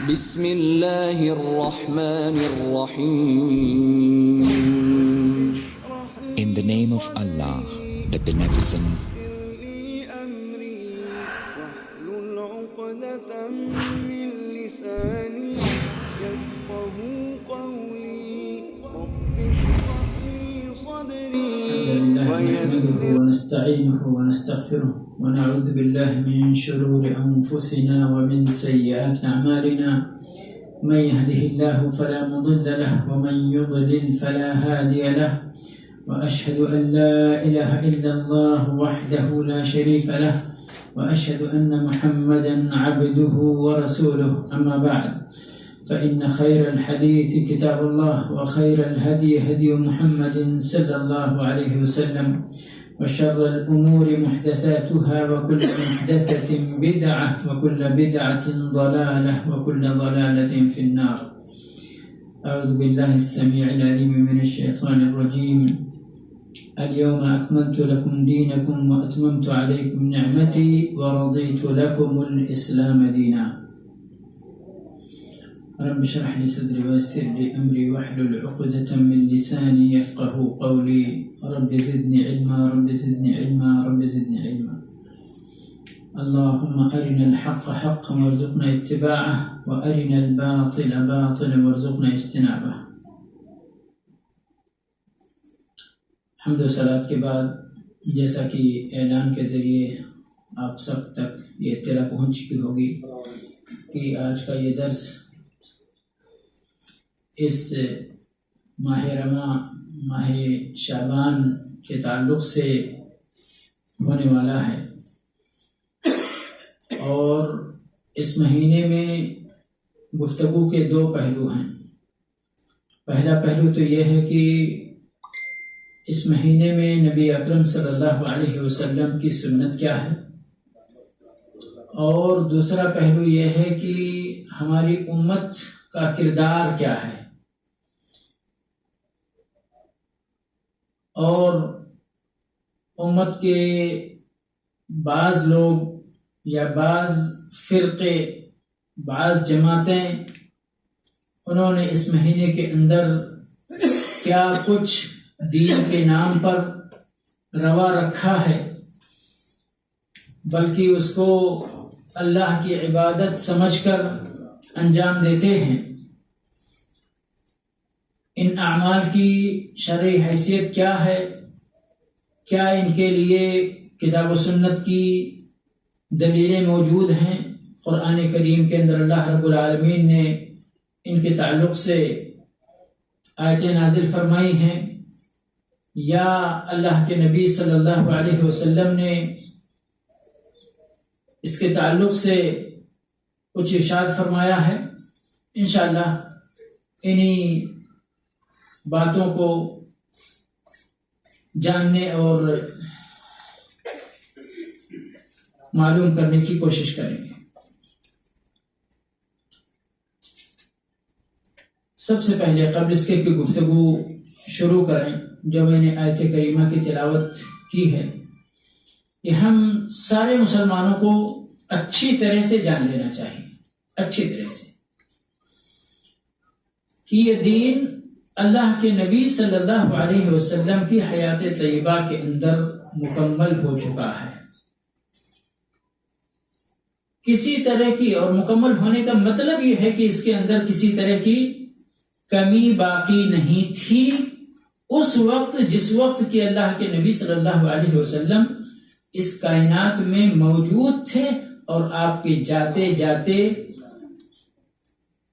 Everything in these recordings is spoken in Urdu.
بسم اللہ الرحمن الرحیم. In the name of Allah, the Beneficent, نحمده ونستعينه ونستغفره ونعوذ بالله من شرور أنفسنا ومن سيئات أعمالنا. من يهده الله فلا مضل له ومن يضلل فلا هادي له. وأشهد أن لا إله إلا الله وحده لا شريك له وأشهد أن محمدا عبده ورسوله. أما بعد، فإن خير الحديث كتاب الله وخير الهدي هدي محمد صلى الله عليه وسلم وشر الأمور محدثاتها وكل محدثة بدعة وكل بدعة ضلالة وكل ضلالة في النار. أعوذ بالله السميع العليم من الشيطان الرجيم. اليوم أكملت لكم دينكم وأتممت عليكم نعمتي ورضيت لكم الإسلام دينا. رب اشرح لي صدري ويسر لي أمري واحلل عقدة من لساني يفقهوا قولي. رب زدني علما رب زدني علما رب زدني علما. اللهم أرنا الحق حقا وارزقنا اتباعه وأرنا الباطل باطلا وارزقنا اجتنابه. حمد و صلات کے بعد، جیسا کہ اعلان کے ذریعے آپ سب تک یہ اطلاع پہنچ چکی ہوگی کہ آج کا یہ درس اس ماہ رمضان، ماہ شعبان کے تعلق سے ہونے والا ہے. اور اس مہینے میں گفتگو کے دو پہلو ہیں. پہلا پہلو تو یہ ہے کہ اس مہینے میں نبی اکرم صلی اللہ علیہ وسلم کی سنت کیا ہے، اور دوسرا پہلو یہ ہے کہ ہماری امت کا کردار کیا ہے. اور امت کے بعض لوگ یا بعض فرقے، بعض جماعتیں، انہوں نے اس مہینے کے اندر کیا کچھ دین کے نام پر روا رکھا ہے، بلکہ اس کو اللہ کی عبادت سمجھ کر انجام دیتے ہیں. ان اعمال کی شرعی حیثیت کیا ہے؟ کیا ان کے لیے کتاب و سنت کی دلیلیں موجود ہیں؟ قرآن کریم کے اندر اللہ رب العالمین نے ان کے تعلق سے آیتیں نازل فرمائی ہیں، یا اللہ کے نبی صلی اللہ علیہ وسلم نے اس کے تعلق سے کچھ ارشاد فرمایا ہے؟ انشاءاللہ انہی باتوں کو جاننے اور معلوم کرنے کی کوشش کریں گے. سب سے پہلے قبل اس کے کہ گفتگو شروع کریں، جو میں نے آیت کریمہ کی تلاوت کی ہے، کہ ہم سارے مسلمانوں کو اچھی طرح سے جان لینا چاہیے، اچھی طرح سے، کہ یہ دین اللہ کے نبی صلی اللہ علیہ وسلم کی حیات طیبہ کے اندر مکمل ہو چکا ہے. کسی طرح کی، اور مکمل ہونے کا مطلب یہ ہے کہ اس کے اندر کسی طرح کی کمی باقی نہیں تھی اس وقت، جس وقت کہ اللہ کے نبی صلی اللہ علیہ وسلم اس کائنات میں موجود تھے، اور آپ کے جاتے جاتے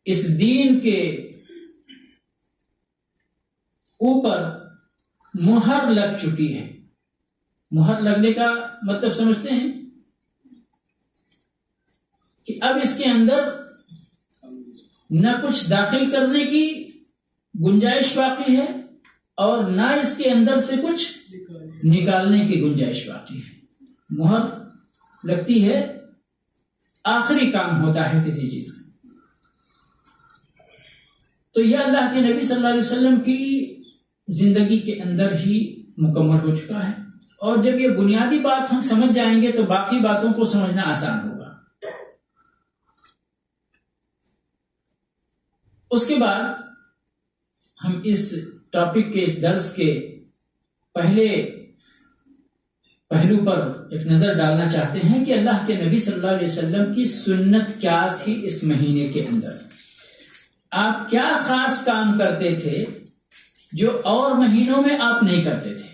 اس دین کے اوپر مہر لگ چکی ہے. مہر لگنے کا مطلب سمجھتے ہیں کہ اب اس کے اندر نہ کچھ داخل کرنے کی گنجائش باقی ہے، اور نہ اس کے اندر سے کچھ نکالنے کی گنجائش باقی ہے. مہر لگتی ہے، آخری کام ہوتا ہے کسی چیز کا. تو یہ اللہ کے نبی صلی اللہ علیہ وسلم کی زندگی کے اندر ہی مکمل ہو چکا ہے. اور جب یہ بنیادی بات ہم سمجھ جائیں گے تو باقی باتوں کو سمجھنا آسان ہوگا. اس کے بعد ہم اس ٹاپک کے اس درس کے پہلے پہلو پر ایک نظر ڈالنا چاہتے ہیں کہ اللہ کے نبی صلی اللہ علیہ وسلم کی سنت کیا تھی اس مہینے کے اندر. آپ کیا خاص کام کرتے تھے جو اور مہینوں میں آپ نہیں کرتے تھے؟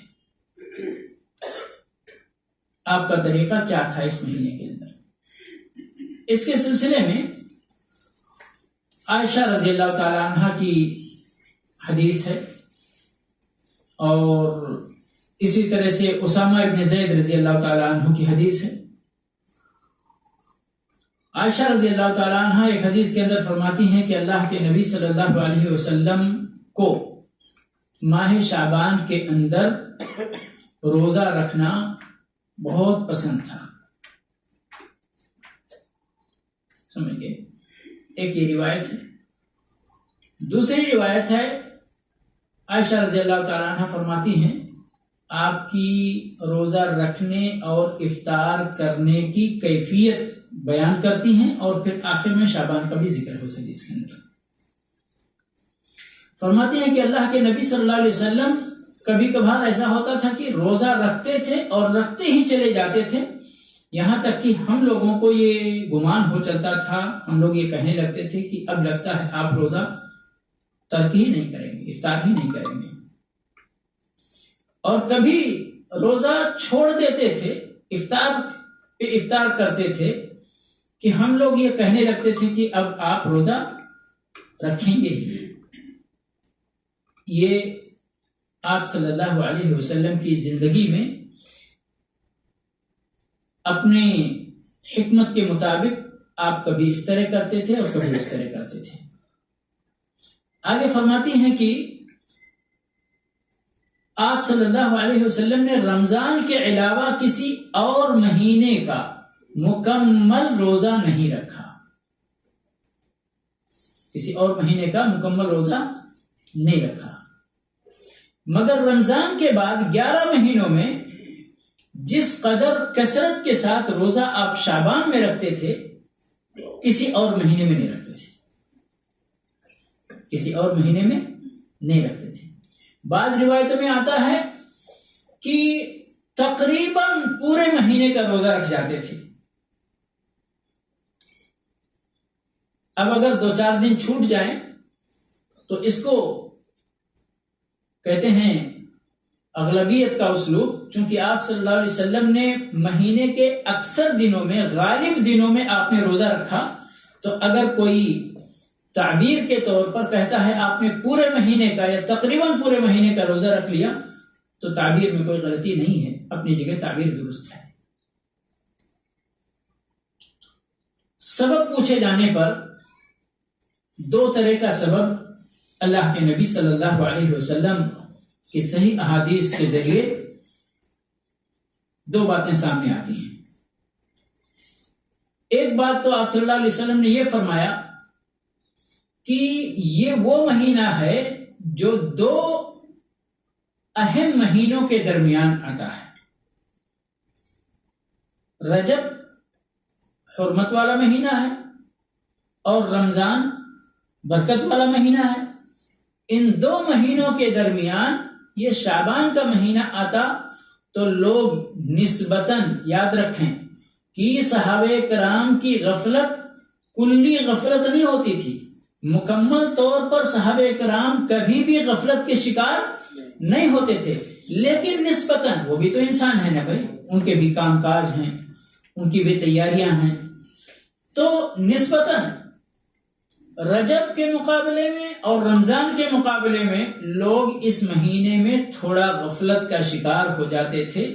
آپ کا طریقہ کیا تھا اس مہینے کے اندر؟ اس کے سلسلے میں عائشہ رضی اللہ تعالی عنہ کی حدیث ہے اور اسی طرح سے اسامہ ابن زید رضی اللہ تعالی عنہ کی حدیث ہے. عائشہ رضی اللہ تعالی عنہ ایک حدیث کے اندر فرماتی ہیں کہ اللہ کے نبی صلی اللہ علیہ وسلم کو ماہ شعبان کے اندر روزہ رکھنا بہت پسند تھا. سمجھ گئے؟ ایک یہ روایت ہے. دوسری روایت ہے عائشہ رضی اللہ تعالی عنہ فرماتی ہیں آپ کی روزہ رکھنے اور افطار کرنے کی کیفیت بیان کرتی ہیں اور پھر آخر میں شعبان کا بھی ذکر ہو حدیث کے اندر. فرماتی ہیں کہ اللہ کے نبی صلی اللہ علیہ وسلم کبھی کبھار ایسا ہوتا تھا کہ روزہ رکھتے تھے اور رکھتے ہی چلے جاتے تھے، یہاں تک کہ ہم لوگوں کو یہ گمان ہو چلتا تھا، ہم لوگ یہ کہنے لگتے تھے کہ اب لگتا ہے آپ روزہ ترک ہی نہیں کریں گے، افطار ہی نہیں کریں گے. اور کبھی روزہ چھوڑ دیتے تھے، افطار پہ افطار کرتے تھے کہ ہم لوگ یہ کہنے لگتے تھے کہ اب آپ روزہ رکھیں گے ہی. یہ آپ صلی اللہ علیہ وسلم کی زندگی میں اپنے حکمت کے مطابق آپ کبھی اس طرح کرتے تھے اور کبھی اس طرح کرتے تھے. آگے فرماتی ہیں کہ آپ صلی اللہ علیہ وسلم نے رمضان کے علاوہ کسی اور مہینے کا مکمل روزہ نہیں رکھا. کسی اور مہینے کا مکمل روزہ نہیں رکھا، مگر رمضان کے بعد 11 مہینوں میں جس قدر کثرت کے ساتھ روزہ آپ شعبان میں رکھتے تھے کسی اور مہینے میں نہیں رکھتے تھے. کسی اور مہینے میں نہیں رکھتے تھے. بعض روایتوں میں آتا ہے کہ تقریباً پورے مہینے کا روزہ رکھ جاتے تھے. اب اگر 2-4 دن چھوٹ جائیں تو اس کو کہتے ہیں اغلبیت کا اسلوب، چونکہ آپ صلی اللہ علیہ وسلم نے مہینے کے اکثر دنوں میں، غالب دنوں میں آپ نے روزہ رکھا، تو اگر کوئی تعبیر کے طور پر کہتا ہے آپ نے پورے مہینے کا یا تقریباً پورے مہینے کا روزہ رکھ لیا تو تعبیر میں کوئی غلطی نہیں ہے، اپنی جگہ تعبیر درست ہے. سبب پوچھے جانے پر 2 طرح کا سبب اللہ کے نبی صلی اللہ علیہ وسلم کی صحیح احادیث کے ذریعے 2 باتیں سامنے آتی ہیں. ایک بات تو آپ صلی اللہ علیہ وسلم نے یہ فرمایا کہ یہ وہ مہینہ ہے جو 2 اہم مہینوں کے درمیان آتا ہے. رجب حرمت والا مہینہ ہے اور رمضان برکت والا مہینہ ہے. ان 2 مہینوں کے درمیان یہ شعبان کا مہینہ آتا تو لوگ نسبتاً یاد رکھیں کہ صحابہ کرام کی غفلت کلی غفلت نہیں ہوتی تھی. مکمل طور پر صحابہ کرام کبھی بھی غفلت کے شکار نہیں ہوتے تھے، لیکن نسبتاً وہ بھی تو انسان ہیں نا بھائی، ان کے بھی کام کاج ہیں، ان کی بھی تیاریاں ہیں، تو نسبتاً رجب کے مقابلے میں اور رمضان کے مقابلے میں لوگ اس مہینے میں تھوڑا غفلت کا شکار ہو جاتے تھے.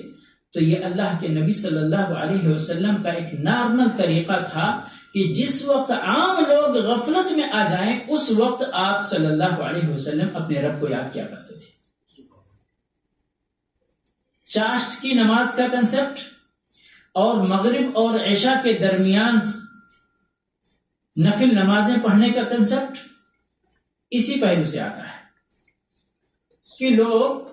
تو یہ اللہ کے نبی صلی اللہ علیہ وسلم کا ایک نارمل طریقہ تھا کہ جس وقت عام لوگ غفلت میں آ جائیں اس وقت آپ صلی اللہ علیہ وسلم اپنے رب کو یاد کیا کرتے تھے. چاشت کی نماز کا کنسپٹ اور مغرب اور عشاء کے درمیان نفل نمازیں پڑھنے کا کنسپٹ اسی پہلو سے آتا ہے کہ لوگ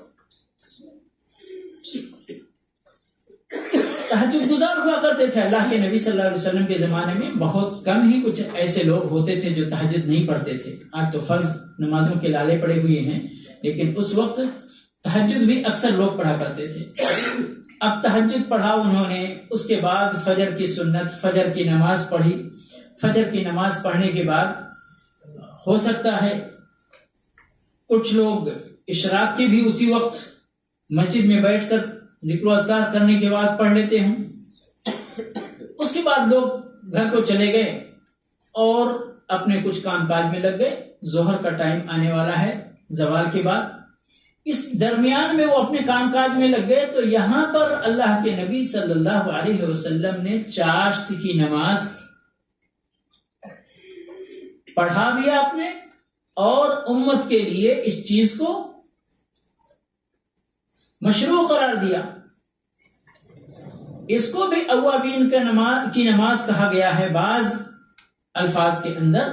تہجد گزار ہوا کرتے تھے. اللہ کے نبی صلی اللہ علیہ وسلم کے زمانے میں بہت کم ہی کچھ ایسے لوگ ہوتے تھے جو تہجد نہیں پڑھتے تھے. آج تو فرض نمازوں کے لالے پڑے ہوئے ہیں، لیکن اس وقت تہجد بھی اکثر لوگ پڑھا کرتے تھے. اب تہجد پڑھا انہوں نے، اس کے بعد فجر کی سنت، فجر کی نماز پڑھی. فجر کی نماز پڑھنے کے بعد ہو سکتا ہے کچھ لوگ اشراق کی بھی اسی وقت مسجد میں بیٹھ کر ذکر و اذکار کرنے کے بعد پڑھ لیتے ہوں. اس کے بعد لوگ گھر کو چلے گئے اور اپنے کچھ کام کاج میں لگ گئے. ظہر کا ٹائم آنے والا ہے زوال کے بعد. اس درمیان میں وہ اپنے کام کاج میں لگ گئے تو یہاں پر اللہ کے نبی صلی اللہ علیہ وسلم نے چاشت کی نماز پڑھا بھی آپ نے اور امت کے لیے اس چیز کو مشروع قرار دیا. اس کو بھی اوابین کی نماز کہا گیا ہے بعض الفاظ کے اندر.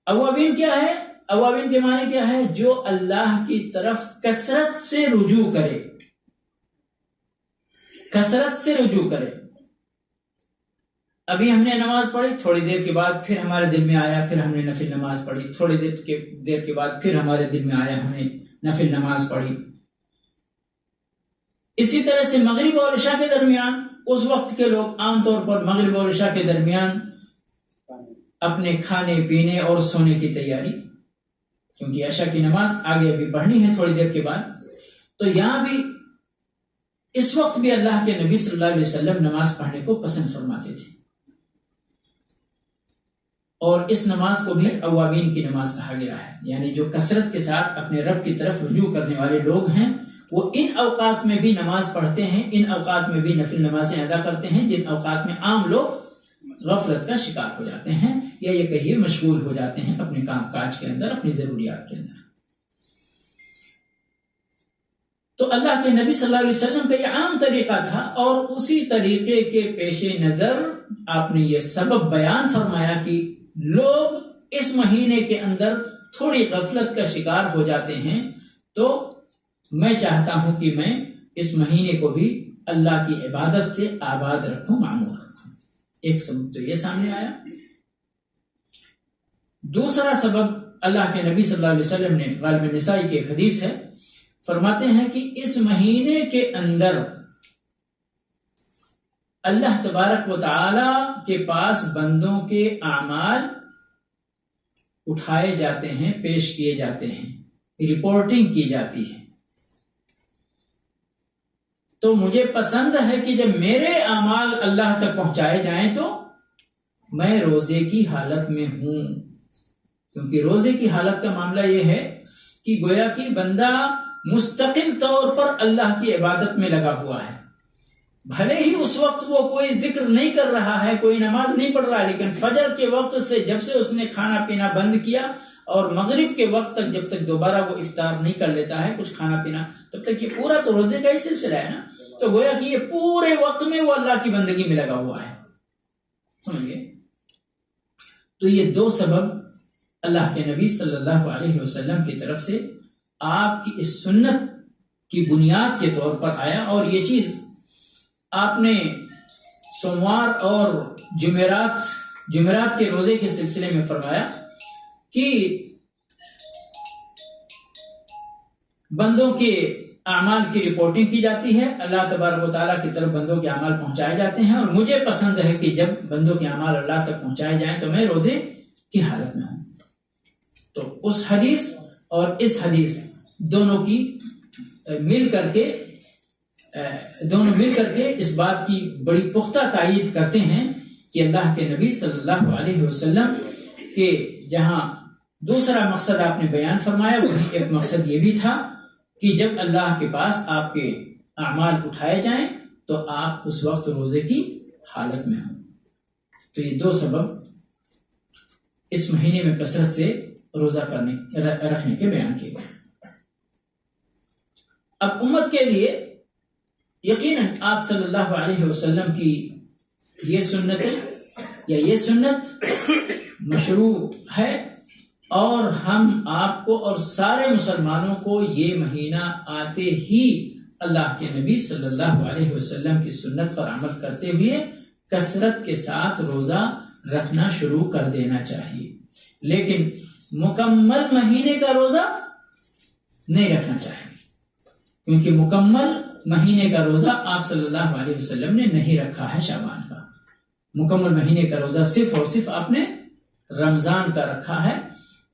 اوابین کیا ہے؟ اوابین کے معنی کیا ہے؟ جو اللہ کی طرف کثرت سے رجوع کرے. کثرت سے رجوع کرے. ابھی ہم نے نماز پڑھی، تھوڑی دیر کے بعد پھر ہمارے دل میں آیا، پھر ہم نے نفل نماز پڑھی. تھوڑی دیر کے بعد پھر ہمارے دل میں آیا، ہم نے نفل نماز پڑھی. اسی طرح سے مغرب اور عشاء کے درمیان، اس وقت کے لوگ عام طور پر مغرب اور عشاء کے درمیان اپنے کھانے پینے اور سونے کی تیاری، کیونکہ عشاء کی نماز آگے ابھی پڑھنی ہے تھوڑی دیر کے بعد. تو یہاں بھی اس وقت بھی اللہ کے نبی صلی اللہ علیہ وسلم نماز پڑھنے کو پسند فرماتے تھے. اور اس نماز کو بھی اوابین کی نماز کہا گیا ہے، یعنی جو کثرت کے ساتھ اپنے رب کی طرف رجوع کرنے والے لوگ ہیں وہ ان اوقات میں بھی نماز پڑھتے ہیں، ان اوقات میں بھی نفل نمازیں ادا کرتے ہیں جن اوقات میں عام لوگ غفلت کا شکار ہو جاتے ہیں یا یہ کہیے مشغول ہو جاتے ہیں اپنے کام کاج کے اندر، اپنی ضروریات کے اندر. تو اللہ کے نبی صلی اللہ علیہ وسلم کا یہ عام طریقہ تھا اور اسی طریقے کے پیش نظر آپ نے یہ سبب بیان فرمایا کہ لوگ اس مہینے کے اندر تھوڑی غفلت کا شکار ہو جاتے ہیں، تو میں چاہتا ہوں کہ میں اس مہینے کو بھی اللہ کی عبادت سے آباد رکھوں، معمور رکھوں. ایک سبب تو یہ سامنے آیا. دوسرا سبب اللہ کے نبی صلی اللہ علیہ وسلم نے، غالب نسائی کی ایک حدیث ہے، فرماتے ہیں کہ اس مہینے کے اندر اللہ تبارک و تعالی کے پاس بندوں کے اعمال اٹھائے جاتے ہیں، پیش کیے جاتے ہیں، رپورٹنگ کی جاتی ہے. تو مجھے پسند ہے کہ جب میرے اعمال اللہ تک پہنچائے جائیں تو میں روزے کی حالت میں ہوں، کیونکہ روزے کی حالت کا معاملہ یہ ہے کہ گویا کہ بندہ مستقل طور پر اللہ کی عبادت میں لگا ہوا ہے. بھلے ہی اس وقت وہ کوئی ذکر نہیں کر رہا ہے، کوئی نماز نہیں پڑھ رہا ہے، لیکن فجر کے وقت سے جب سے اس نے کھانا پینا بند کیا اور مغرب کے وقت تک جب تک دوبارہ وہ افطار نہیں کر لیتا ہے کچھ کھانا پینا، تب تک یہ پورا تو روزے کا ہی سلسلہ ہے نا. تو گویا کہ یہ پورے وقت میں وہ اللہ کی بندگی میں لگا ہوا ہے. سمجھئے؟ تو یہ دو سبب اللہ کے نبی صلی اللہ علیہ وسلم کی طرف سے آپ کی اس سنت کی بنیاد کے طور پر آیا. اور یہ چیز آپ نے سوموار اور جمعرات کے روزے کے سلسلے میں فرمایا کہ بندوں کے اعمال کی رپورٹنگ کی جاتی ہے، اللہ تبارک و تعالیٰ کی طرف بندوں کے اعمال پہنچائے جاتے ہیں، اور مجھے پسند ہے کہ جب بندوں کے اعمال اللہ تک پہنچائے جائیں تو میں روزے کی حالت میں ہوں. تو اس حدیث اور اس حدیث دونوں مل کر کے اس بات کی بڑی پختہ تائید کرتے ہیں کہ اللہ کے نبی صلی اللہ علیہ وسلم کے جہاں دوسرا مقصد آپ نے بیان فرمایا، وہی ایک مقصد یہ بھی تھا کہ جب اللہ کے پاس آپ کے اعمال اٹھائے جائیں تو آپ اس وقت روزے کی حالت میں ہوں. تو یہ دو سبب اس مہینے میں کثرت سے روزہ رکھنے کے بیان کیے گئے. اب امت کے لیے یقیناً آپ صلی اللہ علیہ وسلم کی یہ سنت مشروع ہے، اور ہم آپ کو اور سارے مسلمانوں کو یہ مہینہ آتے ہی اللہ کے نبی صلی اللہ علیہ وسلم کی سنت پر عمل کرتے ہوئے کثرت کے ساتھ روزہ رکھنا شروع کر دینا چاہیے، لیکن مکمل مہینے کا روزہ نہیں رکھنا چاہیے، کیونکہ مکمل مہینے کا روزہ آپ صلی اللہ علیہ وسلم نے نہیں رکھا ہے شعبان کا۔ مکمل مہینے کا روزہ صرف اور صرف آپ نے رمضان کا رکھا ہے۔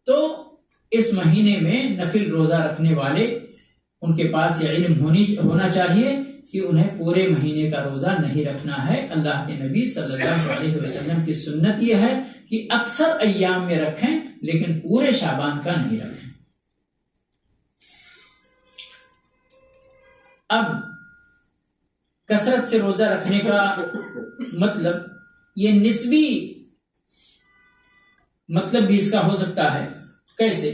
تو اس مہینے میں نفل روزہ رکھنے والے، ان کے پاس یہ علم ہونا چاہیے کہ انہیں پورے مہینے کا روزہ نہیں رکھنا ہے۔ اللہ کے نبی صلی اللہ علیہ وسلم کی سنت یہ ہے کہ اکثر ایام میں رکھیں لیکن پورے شعبان کا نہیں رکھیں۔ اب کثرت سے روزہ رکھنے کا مطلب یہ نسبی مطلب بھی اس کا ہو سکتا ہے۔ کیسے؟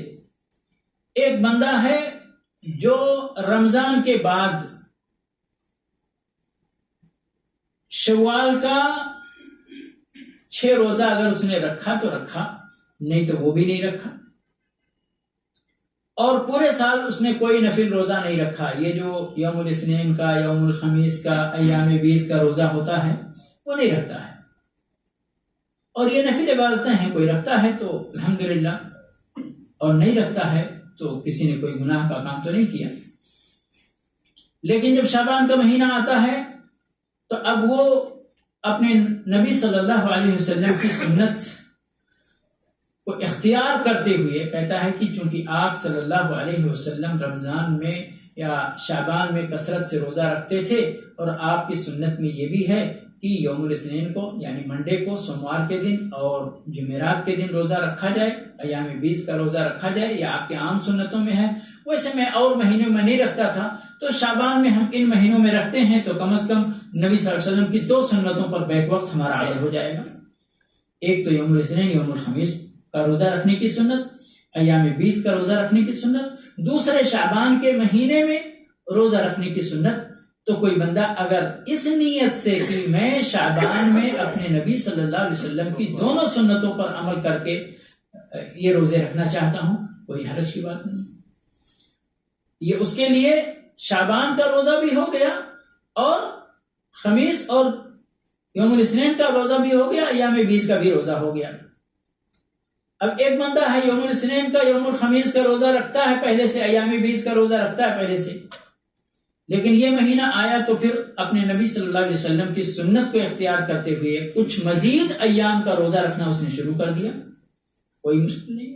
ایک بندہ ہے جو رمضان کے بعد شوال کا 6 روزہ اگر اس نے رکھا تو رکھا، نہیں تو وہ بھی نہیں رکھا، اور پورے سال اس نے کوئی نفل روزہ نہیں رکھا۔ یہ جو یوم الاثنین کا، یوم الخمیس کا، ایام 20 کا روزہ ہوتا ہے وہ نہیں رکھتا ہے، اور یہ نفل عبادتیں ہیں، کوئی رکھتا ہے تو الحمدللہ، اور نہیں رکھتا ہے تو کسی نے کوئی گناہ کا کام تو نہیں کیا۔ لیکن جب شعبان کا مہینہ آتا ہے تو اب وہ اپنے نبی صلی اللہ علیہ وسلم کی سنت کو اختیار کرتے ہوئے کہتا ہے کہ چونکہ آپ صلی اللہ علیہ وسلم رمضان میں یا شعبان میں کثرت سے روزہ رکھتے تھے، اور آپ کی سنت میں یہ بھی ہے کہ یوم الاثنین کو یعنی منڈے کو، سوموار کے دن اور جمعرات کے دن روزہ رکھا جائے، ایام 20 کا روزہ رکھا جائے، یا آپ کے عام سنتوں میں ہے، ویسے میں اور مہینوں میں نہیں رکھتا تھا، تو شعبان میں ہم ان مہینوں میں رکھتے ہیں تو کم از کم نبی صلی اللہ علیہ وسلم کی 2 سنتوں پر بیک وقت ہمارا عمل ہو جائے گا۔ ایک تو یوم الاثنین، یوم الخمیس کا روزہ رکھنے کی سنت، ایام 20 کا روزہ رکھنے کی سنت، دوسرے شعبان کے مہینے میں روزہ رکھنے کی سنت۔ تو کوئی بندہ اگر اس نیت سے کہ میں شعبان میں اپنے نبی صلی اللہ علیہ وسلم کی دونوں سنتوں پر عمل کر کے یہ روزے رکھنا چاہتا ہوں، کوئی حرج کی بات نہیں، یہ اس کے لیے شعبان کا روزہ بھی ہو گیا اور خمیس اور یوم الاثنین کا روزہ بھی ہو گیا، ایام 20 کا بھی روزہ ہو گیا۔ اب ایک بندہ ہے یوم الاثنین کا، یوم الخمیس کا روزہ رکھتا ہے پہلے سے، ایام 20 کا روزہ رکھتا ہے پہلے سے، لیکن یہ مہینہ آیا تو پھر اپنے نبی صلی اللہ علیہ وسلم کی سنت کو اختیار کرتے ہوئے کچھ مزید ایام کا روزہ رکھنا اس نے شروع کر دیا۔ کوئی مشکل نہیں،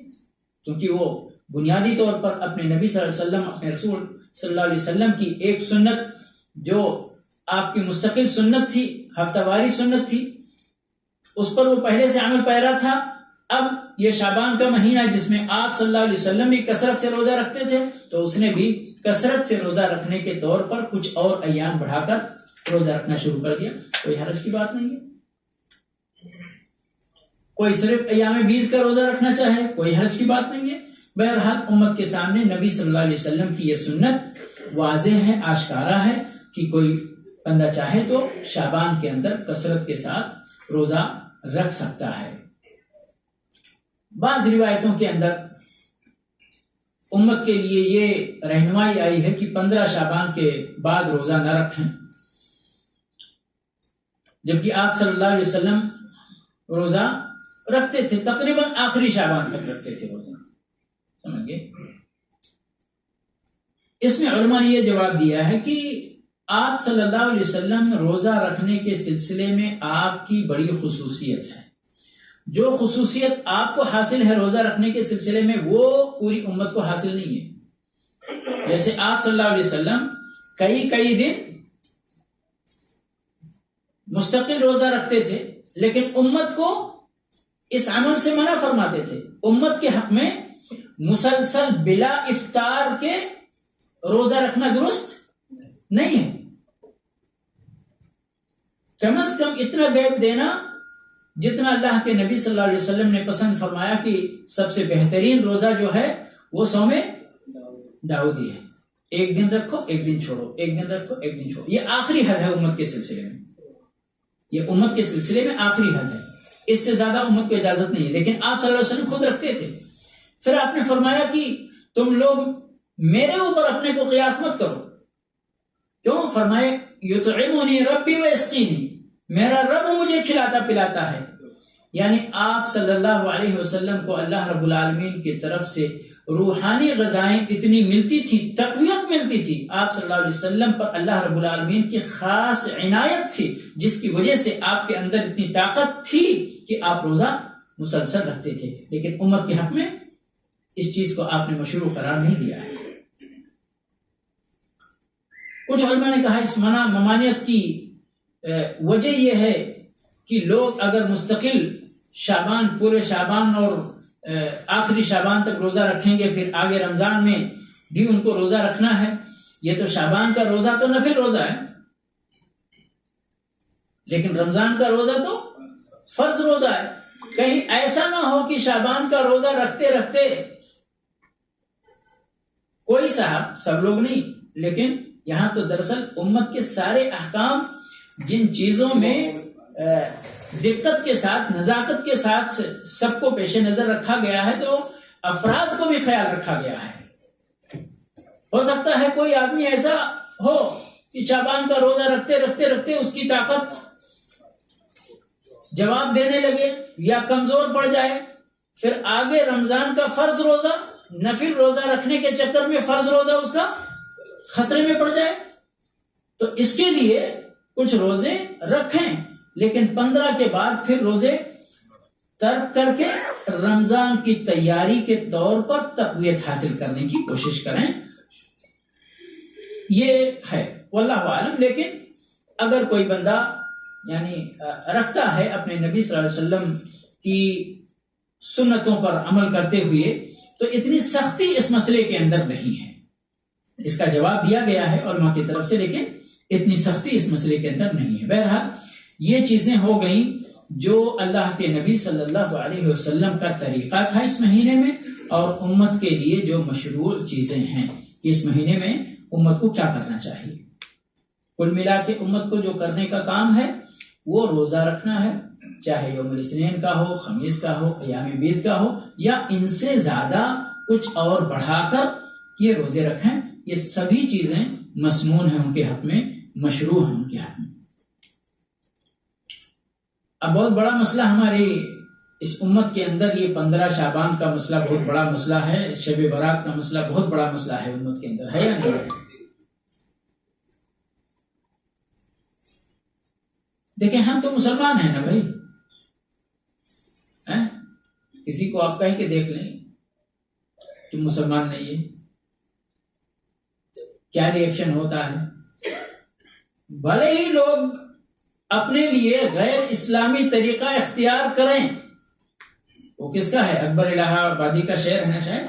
کیونکہ وہ بنیادی طور پر اپنے نبی صلی اللہ علیہ وسلم، اپنے رسول صلی اللہ علیہ وسلم کی ایک سنت جو آپ کی مستقل سنت تھی، ہفتہ واری سنت تھی، اس پر وہ پہلے سے عمل پیرا تھا۔ اب یہ شعبان کا مہینہ جس میں آپ صلی اللہ علیہ وسلم بھی کثرت سے روزہ رکھتے تھے، تو اس نے بھی کثرت سے روزہ رکھنے کے طور پر کچھ اور ایام بڑھا کر روزہ رکھنا شروع کر دیا۔ کوئی حرج کی بات نہیں ہے۔ کوئی صرف ایام 20 کا روزہ رکھنا چاہے، کوئی حرج کی بات نہیں ہے۔ بہرحال امت کے سامنے نبی صلی اللہ علیہ وسلم کی یہ سنت واضح ہے، آشکارا ہے کہ کوئی بندہ چاہے تو شعبان کے اندر کثرت کے ساتھ روزہ رکھ سکتا ہے۔ بعض روایتوں کے اندر امت کے لیے یہ رہنمائی آئی ہے کہ 15 شعبان کے بعد روزہ نہ رکھیں، جبکہ آپ صلی اللہ علیہ وسلم روزہ رکھتے تھے، تقریباً آخری شعبان تک رکھتے تھے روزہ، سمجھ گئے؟ اس میں علماء نے یہ جواب دیا ہے کہ آپ صلی اللہ علیہ وسلم روزہ رکھنے کے سلسلے میں آپ کی بڑی خصوصیت ہے۔ جو خصوصیت آپ کو حاصل ہے روزہ رکھنے کے سلسلے میں، وہ پوری امت کو حاصل نہیں ہے۔ جیسے آپ صلی اللہ علیہ وسلم کئی دن مستقل روزہ رکھتے تھے، لیکن امت کو اس عمل سے منع فرماتے تھے۔ امت کے حق میں مسلسل بلا افطار کے روزہ رکھنا درست نہیں ہے۔ کم از کم اتنا گیپ دینا جتنا اللہ کے نبی صلی اللہ علیہ وسلم نے پسند فرمایا کہ سب سے بہترین روزہ جو ہے وہ صوم داؤدی ہے۔ ایک دن رکھو، ایک دن چھوڑو، ایک دن رکھو، ایک دن چھوڑو۔ یہ آخری حد ہے امت کے سلسلے میں، یہ امت کے سلسلے میں آخری حد ہے، اس سے زیادہ امت کو اجازت نہیں ہے، لیکن آپ صلی اللہ علیہ وسلم خود رکھتے تھے۔ پھر آپ نے فرمایا کہ تم لوگ میرے اوپر اپنے کو قیاس مت کرو، کیوں؟ فرمائے یطعمنی ربی ویسقینی، میرا رب مجھے کھلاتا پلاتا ہے. یعنی آپ صلی اللہ علیہ وسلم کو اللہ رب العالمین کی طرف سے روحانی غذائیں اتنی ملتی تھی، تقویت ملتی تھی. آپ صلی اللہ علیہ وسلم پر اللہ رب العالمین کی خاص عنایت تھی، جس کی وجہ سے آپ کے اندر اتنی طاقت تھی کہ آپ روزہ مسلسل رکھتے تھے. لیکن امت کے حق میں اس چیز کو آپ نے مشروع قرار نہیں دیا ہے. کچھ علماء نے کہا اس منع ممانعت کی وجہ یہ ہے کہ لوگ اگر مستقل شعبان، پورے شعبان اور آخری شعبان تک روزہ رکھیں گے، پھر آگے رمضان میں بھی ان کو روزہ رکھنا ہے. یہ تو شعبان کا روزہ تو نفل روزہ ہے، لیکن رمضان کا روزہ تو فرض روزہ ہے. کہیں ایسا نہ ہو کہ شعبان کا روزہ رکھتے رکھتے کوئی صاحب، سب لوگ نہیں، لیکن یہاں تو دراصل امت کے سارے احکام جن چیزوں میں دقت کے ساتھ، نزاکت کے ساتھ سب کو پیش نظر رکھا گیا ہے، تو افراد کو بھی خیال رکھا گیا ہے. ہو سکتا ہے کوئی آدمی ایسا ہو کہ شعبان کا روزہ رکھتے رکھتے رکھتے اس کی طاقت جواب دینے لگے یا کمزور پڑ جائے، پھر آگے رمضان کا فرض روزہ، نفل روزہ رکھنے کے چکر میں فرض روزہ اس کا خطرے میں پڑ جائے. تو اس کے لیے کچھ روزے رکھیں، لیکن 15 کے بعد پھر روزے ترک کر کے رمضان کی تیاری کے طور پر تقویت حاصل کرنے کی کوشش کریں. یہ ہے واللہ عالم. لیکن اگر کوئی بندہ یعنی رکھتا ہے اپنے نبی صلی اللہ علیہ وسلم کی سنتوں پر عمل کرتے ہوئے، تو اتنی سختی اس مسئلے کے اندر نہیں ہے. اس کا جواب دیا گیا ہے علماء کی طرف سے، لیکن اتنی سختی اس مسئلے کے اندر نہیں ہے. بہرحال یہ چیزیں ہو گئیں جو اللہ کے نبی صلی اللہ علیہ وسلم کا طریقہ تھا اس مہینے میں، اور امت کے لیے جو مشروع چیزیں ہیں کہ اس مہینے میں امت کو کیا کرنا چاہیے. کل ملا کے امت کو جو کرنے کا کام ہے وہ روزہ رکھنا ہے، چاہے یوم الاثنین کا ہو، خمیس کا ہو، ایام بیس کا ہو، یا ان سے زیادہ کچھ اور بڑھا کر یہ روزے رکھیں. یہ سبھی چیزیں مسنون ہیں ان کے حق میں، مشروع ہیں ان کے حق میں. اب بہت بڑا مسئلہ ہماری اس امت کے اندر یہ 15 شعبان کا مسئلہ بہت بڑا مسئلہ ہے. شب برات کا مسئلہ بہت بڑا مسئلہ ہے امت کے اندر، ہے یا نہیں؟ دیکھیں ہم تو مسلمان ہیں نا بھائی. کسی کو آپ کہیں کہ دیکھ لیں تم مسلمان نہیں ہے، کیا ری ایکشن ہوتا ہے. بھلے ہی لوگ اپنے لیے غیر اسلامی طریقہ اختیار کریں. وہ کس کا ہے؟ اکبر الہ آبادی کا شعر ہے نا شاید.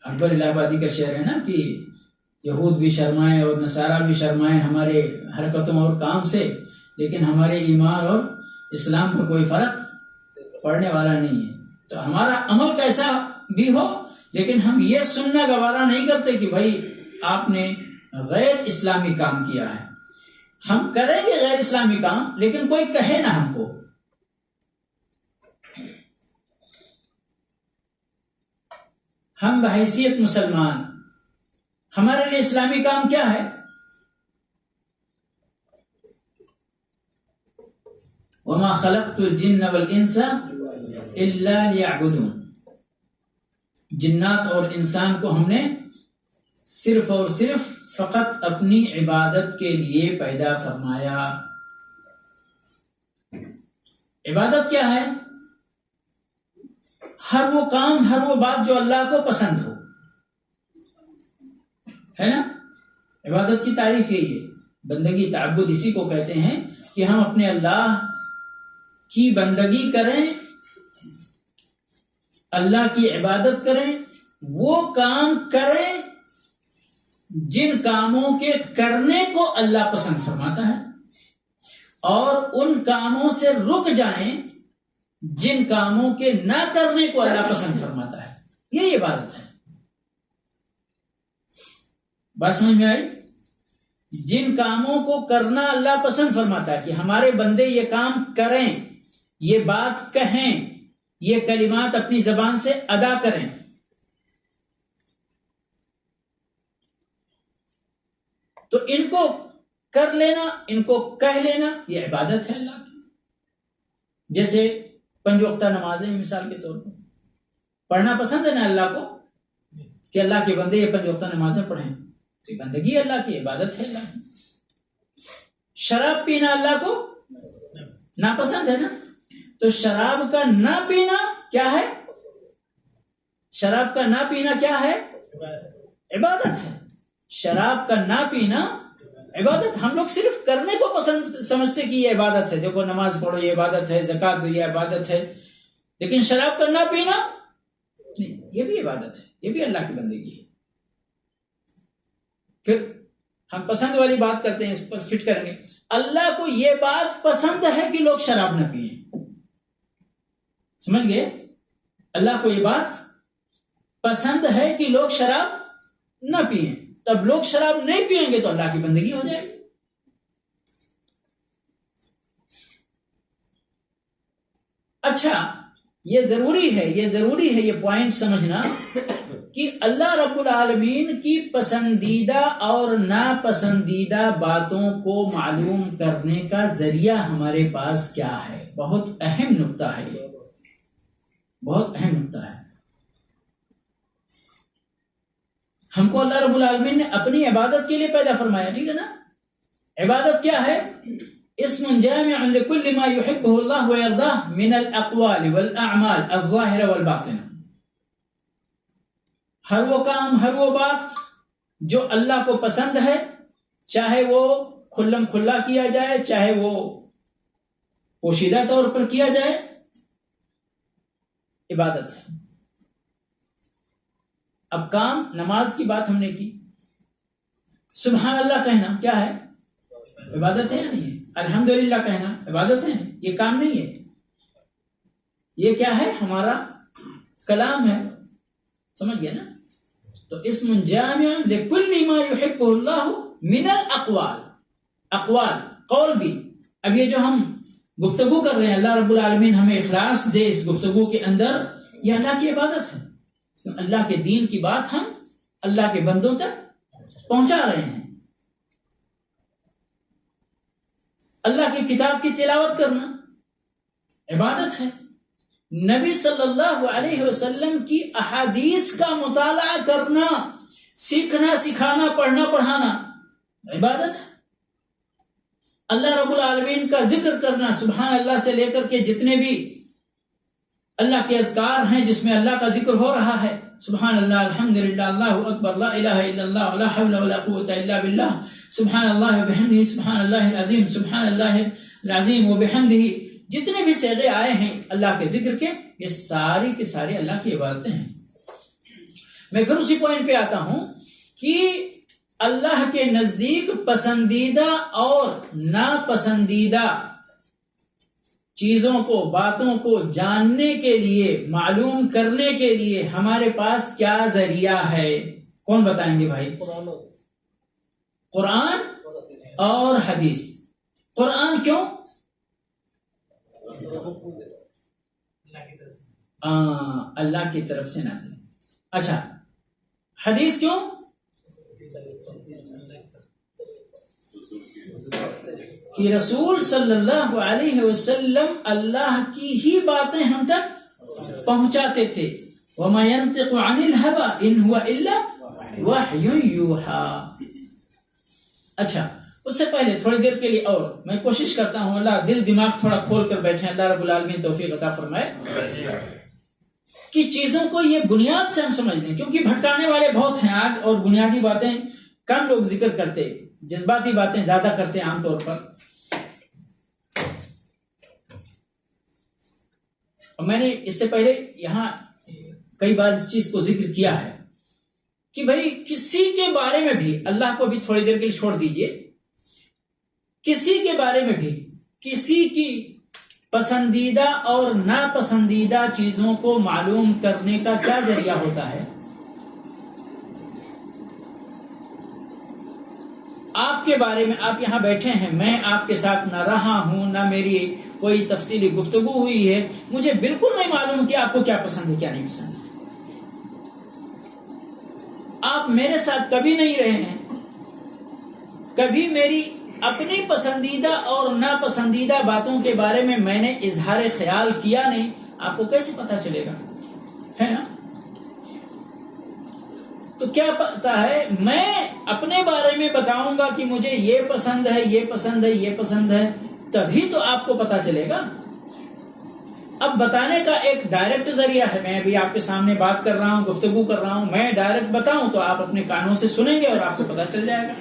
اکبر الہ آبادی کا شعر ہے نا کہ یہود بھی شرمائیں اور نصارہ بھی شرمائیں ہمارے حرکتوں اور کام سے، لیکن ہمارے ایمان اور اسلام پر کوئی فرق پڑنے والا نہیں ہے. تو ہمارا عمل کیسا بھی ہو، لیکن ہم یہ سننا گوارا نہیں کرتے کہ بھائی آپ نے غیر اسلامی کام کیا ہے. ہم کریں گے غیر اسلامی کام، لیکن کوئی کہے نہ ہم کو. ہم بحیثیت مسلمان، ہمارے لیے اسلامی کام کیا ہے؟ وَمَا خَلَقْتُ الْجِنَّ وَالْإِنسَ إِلَّا لِيَعْبُدُونَ. جنات اور انسان کو ہم نے صرف اور صرف فقط اپنی عبادت کے لیے پیدا فرمایا. عبادت کیا ہے؟ ہر وہ کام، ہر وہ بات جو اللہ کو پسند ہو، ہے نا. عبادت کی تعریف یہی ہے. بندگی تعبد اسی کو کہتے ہیں کہ ہم اپنے اللہ کی بندگی کریں، اللہ کی عبادت کریں، وہ کام کریں جن کاموں کے کرنے کو اللہ پسند فرماتا ہے، اور ان کاموں سے رک جائیں جن کاموں کے نہ کرنے کو اللہ پسند فرماتا ہے. یہ عبادت ہے. بات سمجھ میں آئی؟ جن کاموں کو کرنا اللہ پسند فرماتا ہے کہ ہمارے بندے یہ کام کریں، یہ بات کہیں، یہ کلمات اپنی زبان سے ادا کریں، تو ان کو کر لینا، ان کو کہہ لینا، یہ عبادت ہے اللہ کی. جیسے 5 وقتہ نمازیں مثال کے طور پر پڑھنا پسند ہے نا اللہ کو، کہ اللہ کے بندے یہ 5 وقتہ نمازیں پڑھیں، تو یہ بندگی اللہ کی، عبادت ہے اللہ کی. شراب پینا اللہ کو ناپسند ہے نا، تو شراب کا نہ پینا کیا ہے؟ شراب کا نہ پینا کیا ہے؟ عبادت ہے. شراب کا نہ پینا عبادت. ہم لوگ صرف کرنے کو پسند سمجھتے کہ یہ عبادت ہے، دیکھو نماز پڑھو یہ عبادت ہے، زکوٰۃ دو یہ عبادت ہے، لیکن شراب کا نہ پینا نہیں، یہ بھی عبادت ہے، یہ بھی اللہ کی بندگی ہے. پھر ہم پسند والی بات کرتے ہیں، اس پر فٹ کریں گے. اللہ کو یہ بات پسند ہے کہ لوگ شراب نہ پئیں. سمجھ گئے؟ اللہ کو یہ بات پسند ہے کہ لوگ شراب نہ پئیں. تب لوگ شراب نہیں پیئیں گے تو اللہ کی بندگی ہو جائے گی. اچھا، یہ ضروری ہے یہ پوائنٹ سمجھنا کہ اللہ رب العالمین کی پسندیدہ اور ناپسندیدہ باتوں کو معلوم کرنے کا ذریعہ ہمارے پاس کیا ہے. بہت اہم نقطہ ہے یہ، بہت اہم نقطہ ہے. ہم کو اللہ رب العالمین نے اپنی عبادت کے لیے پیدا فرمایا، ٹھیک ہے نا. عبادت کیا ہے؟ اسم جامع لكل ما يحبه الله ويرضاه من الاقوال والاعمال الظاهره والباطنه. ہر وہ کام، ہر وہ بات جو اللہ کو پسند ہے، چاہے وہ کھلم کھلا کیا جائے، چاہے وہ پوشیدہ طور پر کیا جائے، عبادت ہے. اب کام، نماز کی بات ہم نے کی، سبحان اللہ کہنا کیا ہے؟ عبادت ہے یا نہیں ہے؟ الحمدللہ کہنا عبادت ہے؟ یہ کام نہیں ہے، یہ کیا ہے؟ ہمارا کلام ہے. سمجھ گیا نا؟ تو اسم جامع لکل ما يحبه اللہ من الاقوال. اقوال، قول بھی. اب یہ جو ہم گفتگو کر رہے ہیں، اللہ رب العالمین ہمیں اخلاص دے اس گفتگو کے اندر، یہ اللہ کی عبادت ہے. اللہ کے دین کی بات ہم اللہ کے بندوں تک پہنچا رہے ہیں. اللہ کی کتاب کی تلاوت کرنا عبادت ہے. نبی صلی اللہ علیہ وسلم کی احادیث کا مطالعہ کرنا، سیکھنا، سکھانا، پڑھنا، پڑھانا عبادت ہے. اللہ رب العالمین کا ذکر کرنا، سبحان اللہ سے لے کر کے جتنے بھی اللہ کے اذکار ہیں جس میں اللہ کا ذکر ہو رہا ہے، سبحان اللہ، الحمدللہ، اللہ اکبر، لا الہ الا اللہ، لا حول ولا قوة الا باللہ، سبحان اللہ وبحمدہ، سبحان اللہ العظیم، سبحان اللہ العظیم وبحمدہ، جتنے بھی صیغے آئے ہیں اللہ کے ذکر کے، یہ ساری کے سارے اللہ کی عبادتیں ہیں. میں پھر اسی پوائنٹ پہ آتا ہوں کہ اللہ کے نزدیک پسندیدہ اور ناپسندیدہ چیزوں کو، باتوں کو جاننے کے لیے، معلوم کرنے کے لیے ہمارے پاس کیا ذریعہ ہے؟ کون بتائیں گے بھائی؟ قرآن اور حدیث. قرآن کیوں؟ اللہ کی طرف سے نازل. اچھا، حدیث کیوں؟ کہ رسول صلی اللہ علیہ وسلم اللہ کی ہی باتیں ہم تک پہنچاتے تھے. وَمَا يَنْطِقُ عَنِ الْهَوَىٰ إِنْ هُوَ إِلَّا وَحْيٌ يُوحَىٰ. اچھا، اس سے پہلے تھوڑی دیر کے لیے اور میں کوشش کرتا ہوں اللہ دل دماغ تھوڑا کھول کر بیٹھے، اللہ رب العالمین توفیق عطا فرمائے کہ چیزوں کو یہ بنیاد سے ہم سمجھ لیں، کیونکہ بھٹکانے والے بہت ہیں آج، اور بنیادی باتیں کم لوگ ذکر کرتے، جذباتی باتیں زیادہ کرتے عام طور پر. اور میں نے اس سے پہلے یہاں کئی بار اس چیز کو ذکر کیا ہے کہ بھائی کسی کے بارے میں بھی، اللہ کو بھی تھوڑی دیر کے لیے چھوڑ دیجئے، کسی کے بارے میں بھی کسی کی پسندیدہ اور ناپسندیدہ چیزوں کو معلوم کرنے کا کیا ذریعہ ہوتا ہے؟ آپ کے بارے میں، آپ یہاں بیٹھے ہیں، میں آپ کے ساتھ نہ رہا ہوں، نہ میری کوئی تفصیلی گفتگو ہوئی ہے، مجھے بالکل نہیں معلوم کہ آپ کو کیا پسند ہے کیا نہیں پسند ہے. آپ میرے ساتھ کبھی نہیں رہے ہیں، کبھی میری اپنی پسندیدہ اور ناپسندیدہ باتوں کے بارے میں نے اظہار خیال کیا نہیں، آپ کو کیسے پتا چلے گا؟ ہے نا؟ تو کیا پتا ہے، میں اپنے بارے میں بتاؤں گا کہ مجھے یہ پسند ہے، یہ پسند ہے، یہ پسند ہے، تبھی تو آپ کو پتا چلے گا۔ اب بتانے کا ایک ڈائریکٹ ذریعہ ہے، میں ابھی آپ کے سامنے بات کر رہا ہوں، گفتگو کر رہا ہوں، میں ڈائریکٹ بتاؤں تو آپ اپنے کانوں سے سنیں گے اور آپ کو پتا چل جائے گا۔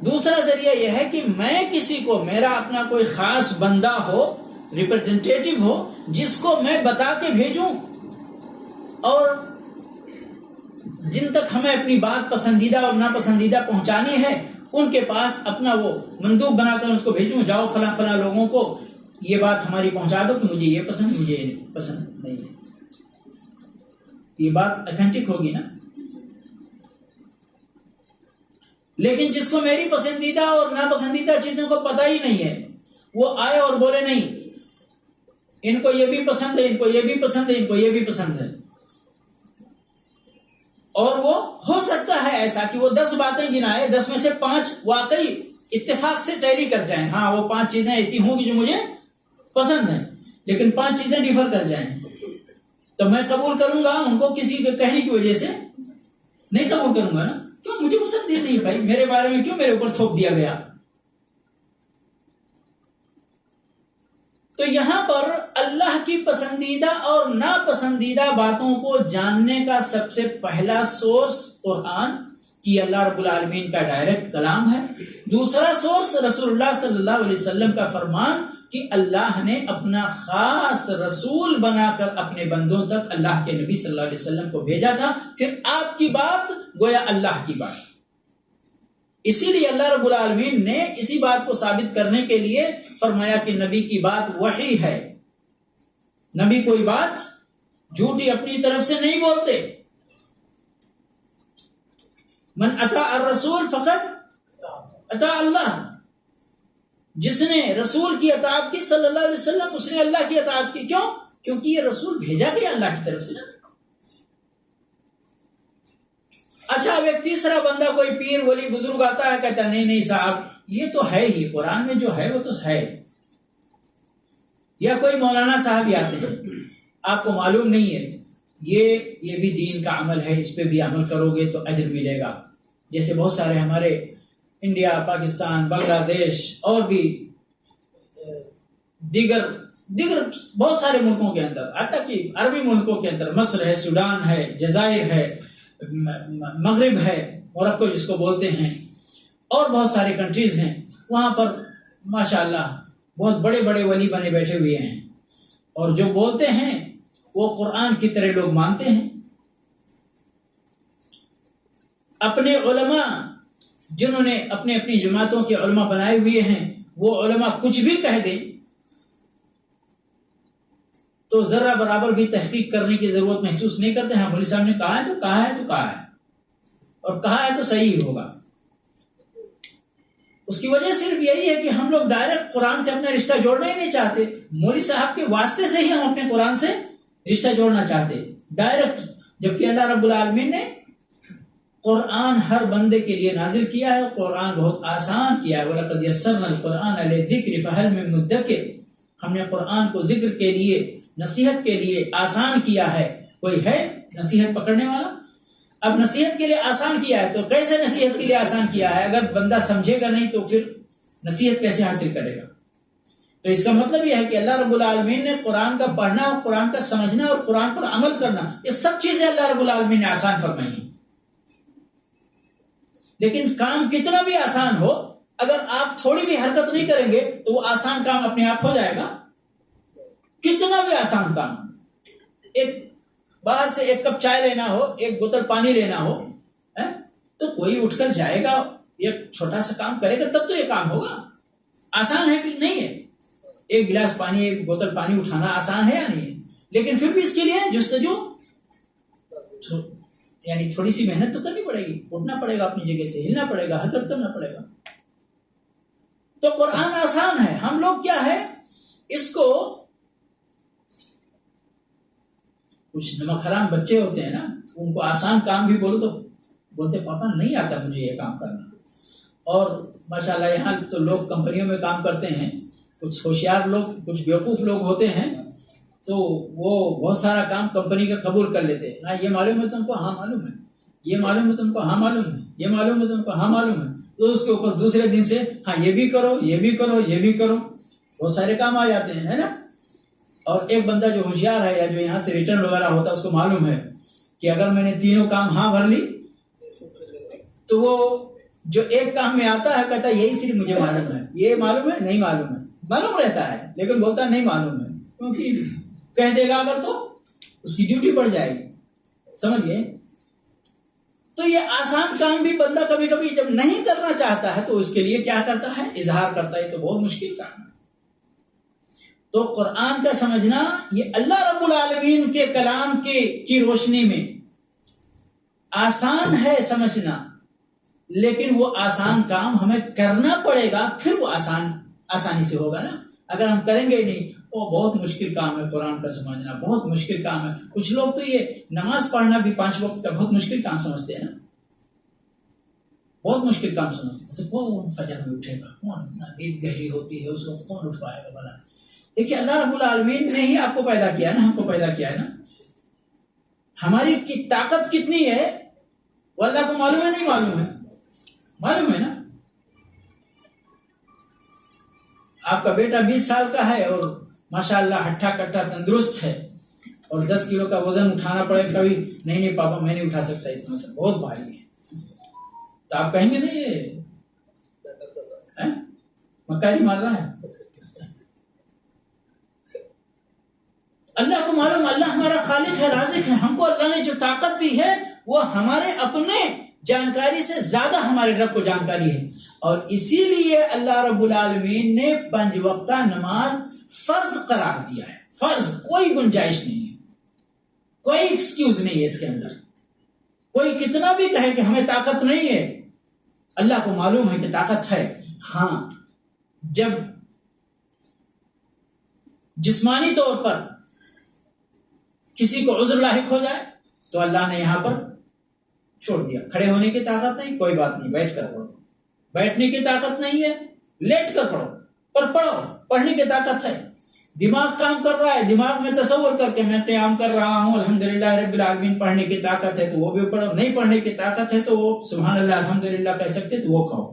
دوسرا ذریعہ یہ ہے کہ میں کسی کو، میرا اپنا کوئی خاص بندہ ہو، ریپرزنٹیٹو ہو، جس کو میں بتا کے بھیجوں، اور جن تک ہمیں اپنی بات پسندیدہ اور ناپسندیدہ پہنچانی ہے ان کے پاس اپنا وہ مندوب بنا کر اس کو بھیجوں، جاؤ فلاں فلاں لوگوں کو یہ بات ہماری پہنچا دو کہ مجھے یہ پسند، مجھے یہ پسند نہیں ہے۔ یہ بات اتھینٹک ہوگی نا؟ لیکن جس کو میری پسندیدہ اور ناپسندیدہ چیزوں کو پتہ ہی نہیں ہے، وہ آئے اور بولے نہیں ان کو یہ بھی پسند ہے، ان کو یہ بھی پسند ہے، ان کو یہ بھی پسند ہے، اور وہ ہو سکتا ہے ایسا کہ وہ 10 باتیں گنائے، 10 میں سے 5 واقعی اتفاق سے ٹیلی کر جائیں، ہاں وہ 5 چیزیں ایسی ہوں گی جو مجھے پسند ہیں، لیکن 5 چیزیں ڈیفر کر جائیں، تو میں قبول کروں گا ان کو کسی کے کہنے کی وجہ سے نہیں قبول کروں گا نا، کیوں؟ مجھے پسند ہی نہیں بھائی، میرے بارے میں کیوں میرے اوپر تھوپ دیا گیا؟ تو یہاں پر اللہ کی پسندیدہ اور ناپسندیدہ باتوں کو جاننے کا سب سے پہلا سورس قرآن کی اللہ رب العالمین کا ڈائریکٹ کلام ہے، دوسرا سورس رسول اللہ صلی اللہ علیہ وسلم کا فرمان کہ اللہ نے اپنا خاص رسول بنا کر اپنے بندوں تک اللہ کے نبی صلی اللہ علیہ وسلم کو بھیجا تھا، پھر آپ کی بات گویا اللہ کی بات۔ اسی لیے اللہ رب العالمین نے اسی بات کو ثابت کرنے کے لیے فرمایا کہ نبی کی بات وحی ہے، نبی کوئی بات جھوٹی اپنی طرف سے نہیں بولتے۔ من اطاع الرسول فقط اطاع اللہ، جس نے رسول کی اطاعت کی صلی اللہ علیہ وسلم، اس نے اللہ کی اطاعت کی۔ کیوں؟ کیونکہ یہ رسول بھیجا گیا اللہ کی طرف سے نا۔ اچھا، اب ایک تیسرا بندہ کوئی پیر ولی بزرگ آتا ہے، کہتا ہے نہیں نہیں صاحب یہ تو ہے ہی، قرآن میں جو ہے وہ تو ہے، یا کوئی مولانا صاحب ہی آتے ہیں، آپ کو معلوم نہیں ہے یہ بھی دین کا عمل ہے، اس پہ بھی عمل کرو گے تو اجر ملے گا۔ جیسے بہت سارے ہمارے انڈیا، پاکستان، بنگلہ دیش اور بھی دیگر بہت سارے ملکوں کے اندر، حتیٰ کہ عربی ملکوں کے اندر، مصر ہے، سوڈان ہے، جزائر ہے، مغرب ہے، موروکو جس کو بولتے ہیں، اور بہت سارے کنٹریز ہیں، وہاں پر ماشاءاللہ بہت بڑے بڑے ولی بنے بیٹھے ہوئے ہیں، اور جو بولتے ہیں وہ قرآن کی طرح لوگ مانتے ہیں۔ اپنے علماء جنہوں نے اپنی اپنی جماعتوں کے علماء بنائے ہوئے ہیں، وہ علماء کچھ بھی کہہ دیں تو ذرہ برابر بھی تحقیق کرنے کی ضرورت محسوس نہیں کرتے۔ ہاں مولوی صاحب نے کہا ہے تو کہا ہے تو کہا ہے، اور کہا ہے تو صحیح ہی ہوگا۔ اس کی وجہ صرف یہی ہے کہ ہم لوگ ڈائریکٹ قرآن سے اپنا رشتہ جوڑنا ہی نہیں چاہتے، مولوی صاحب کے واسطے سے ہی ہم اپنے قرآن سے رشتہ جوڑنا چاہتے ڈائریکٹ، جبکہ اللہ رب العالمین نے قرآن ہر بندے کے لیے نازل کیا ہے، قرآن بہت آسان کیا ہے۔ وَلَقَدْ يَسَّرْنَا الْقُرْآنَ لِلذِّكْرِ فَهَلْ مِن مُدَّكِرٍ، ہم نے قرآن کو ذکر کے لیے، نصیحت کے لیے آسان کیا ہے، کوئی ہے نصیحت پکڑنے والا؟ اب نصیحت کے لیے آسان کیا ہے تو کیسے نصیحت کے لیے آسان کیا ہے؟ اگر بندہ سمجھے گا نہیں تو پھر نصیحت کیسے حاصل کرے گا؟ تو اس کا مطلب یہ ہے کہ اللہ رب العالمین نے قرآن کا پڑھنا اور قرآن کا سمجھنا اور قرآن پر عمل کرنا، یہ سب چیزیں اللہ رب العالمین نے آسان فرمائی ہیں۔ لیکن کام کتنا بھی آسان ہو، اگر آپ تھوڑی بھی حرکت نہیں کریں گے تو وہ آسان کام اپنے آپ ہو جائے گا۔ کتنا بھی آسان کام، ایک باہر سے ایک کپ چائے لینا ہو، ایک بوتل پانی لینا ہو، تو کوئی اٹھ کر جائے گا، ایک چھوٹا سا کام کرے گا تب تو یہ کام ہوگا۔ آسان ہے کہ نہیں ہے؟ ایک گلاس پانی، ایک بوتل پانی اٹھانا آسان ہے یا نہیں ہے؟ لیکن پھر بھی اس کے لیے جستجو، یعنی تھوڑی سی محنت تو کرنی پڑے گی، اٹھنا پڑے گا اپنی جگہ سے، ہلنا پڑے گا، حرکت کرنا پڑے گا۔ تو قرآن آسان ہے، ہم لوگ کیا ہے اس کو، کچھ نمک حرام بچے ہوتے ہیں نا، ان کو آسان کام بھی بولو تو بولتے پاپا نہیں آتا مجھے یہ کام کرنا. اور ماشاءاللہ یہاں تو لوگ کمپنیوں میں کام کرتے ہیں، کچھ ہوشیار لوگ، کچھ بیوقوف لوگ ہوتے ہیں، تو وہ بہت سارا کام کمپنی کا قبول کر لیتے ہیں. ہاں یہ معلوم ہے تم کو، ہاں معلوم ہے، یہ معلوم ہے تم کو، ہاں معلوم ہے، یہ معلوم ہے تم کو، ہاں معلوم ہے. تو اس کے اوپر دوسرے دن سے ہاں یہ بھی کرو، یہ بھی کرو، یہ بھی کرو، بہت سارے کام آ جاتے ہیں، ہے نا. اور ایک بندہ جو ہوشیار ہے یا جو یہاں سے ریٹرن وغیرہ ہوتا ہے، اس کو معلوم ہے کہ اگر میں نے تینوں کام ہاں بھر لی تو وہ جو ایک کام میں آتا ہے کہتا ہے یہی صرف مجھے معلوم ہے، یہ معلوم ہے نہیں معلوم ہے، معلوم رہتا ہے لیکن بولتا نہیں معلوم ہے، کیونکہ کہہ دے گا اگر تو اس کی ڈیوٹی پڑ جائے گی. سمجھ گئے؟ تو یہ آسان کام بھی بندہ کبھی کبھی جب نہیں کرنا چاہتا ہے تو اس کے لیے کیا کرتا ہے؟ اظہار کرتا ہے. تو بہت مشکل کام ہے. تو قرآن کا سمجھنا یہ اللہ رب العالمین کے کلام کی روشنی میں آسان ہے سمجھنا، لیکن وہ آسان کام ہمیں کرنا پڑے گا، پھر وہ آسانی سے ہوگا نا. اگر ہم کریں گے ہی نہیں، وہ بہت مشکل کام ہے. قرآن کا سمجھنا بہت مشکل کام ہے. کچھ لوگ تو یہ نماز پڑھنا بھی 5 وقت کا بہت مشکل کام سمجھتے ہیں نا، بہت مشکل کام سمجھتے ہیں. تو کون فجر میں اٹھے گا؟ کون؟ نیند گہری ہوتی ہے اس وقت، کون اٹھ پائے گا بھلا؟ دیکھیے اللہ رب العالمین نے ہی آپ کو پیدا کیا نا، ہم کو پیدا کیا ہے نا. ہماری طاقت کتنی ہے وہ اللہ کو معلوم ہے نہیں معلوم ہے؟ معلوم ہے نا. آپ کا بیٹا 20 سال کا ہے اور ماشاءاللہ ہٹھا کٹھا تندرست ہے، اور 10 کلو کا وزن اٹھانا پڑے کبھی نہیں پاپا میں نہیں اٹھا سکتا اتنا سا، بہت بھاری ہے. تو آپ کہیں گے نہیں یہ مکاری مار رہا ہے. اللہ کو معلوم، اللہ ہمارا خالق ہے، رازق ہے. ہم کو اللہ نے جو طاقت دی ہے وہ ہمارے اپنے جانکاری سے زیادہ ہمارے رب کو جانکاری ہے. اور اسی لیے اللہ رب العالمین نے 5 وقتہ نماز فرض قرار دیا ہے. فرض، کوئی گنجائش نہیں ہے، کوئی ایکسکیوز نہیں ہے اس کے اندر. کوئی کتنا بھی کہے کہ ہمیں طاقت نہیں ہے، اللہ کو معلوم ہے کہ طاقت ہے. ہاں جب جسمانی طور پر کسی کو عذر لاحق ہو جائے تو اللہ نے یہاں پر چھوڑ دیا. کھڑے ہونے کی طاقت نہیں، کوئی بات نہیں، بیٹھ کر پڑھو. بیٹھنے کی طاقت نہیں ہے، لیٹ کر پڑھو، پر پڑھو. پڑھنے کی طاقت ہے. دماغ کام کر رہا ہے، دماغ میں تصور کر کے میں قیام کر رہا ہوں الحمدللہ رب العالمین، پڑھنے کی طاقت ہے تو وہ بھی پڑھو. نہیں پڑھنے کی طاقت ہے تو وہ سبحان اللہ الحمدللہ کہہ سکتے تو وہ کہو.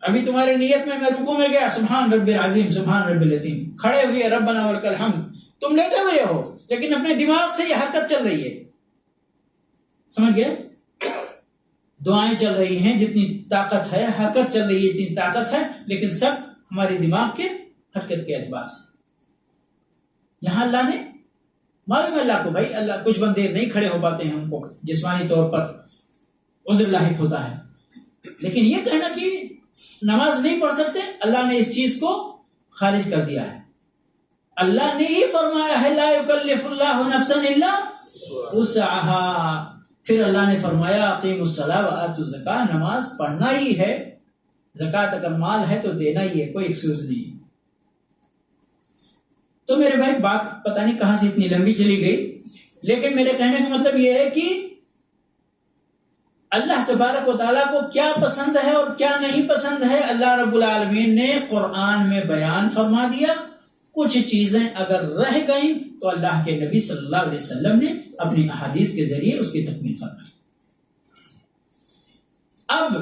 ابھی تمہاری نیت میں رکوع میں گیا سبحان رب العظیم سبحان رب العظیم، کھڑے ہوئے ربنا ولک الحمد، تم لیٹے ہوئے ہو لیکن اپنے دماغ سے یہ حرکت چل رہی ہے. سمجھ گئے؟ دعائیں چل رہی ہیں جتنی طاقت ہے، حرکت چل رہی ہے جتنی طاقت ہے، لیکن سب ہمارے دماغ کے حرکت کے اعتبار سے. یہاں اللہ نے معلوم ہے اللہ کو، بھائی اللہ کچھ بندے نہیں کھڑے ہو پاتے ہیں، ان کو جسمانی طور پر عذر لاحق ہوتا ہے، لیکن یہ کہنا کہ نماز نہیں پڑھ سکتے، اللہ نے اس چیز کو خارج کر دیا ہے. اللہ نے ہی فرمایا ہے لا یکلف اللہ نفسا الا وسعها. پھر اللہ نے فرمایا اقیموا الصلاۃ وآتوا الزکاۃ، نماز پڑھنا ہی ہے، زکوٰۃ اگر مال ہے تو دینا ہی ہے، کوئی ایکسکیوز نہیں. تو میرے بھائی بات پتہ نہیں کہاں سے اتنی لمبی چلی گئی، لیکن میرے کہنے کا مطلب یہ ہے کہ اللہ تبارک و تعالیٰ کو کیا پسند ہے اور کیا نہیں پسند ہے اللہ رب العالمین نے قرآن میں بیان فرما دیا. کچھ چیزیں اگر رہ گئیں تو اللہ کے نبی صلی اللہ علیہ وسلم نے اپنی احادیث کے ذریعے اس کی تکمیل فرمائی. اب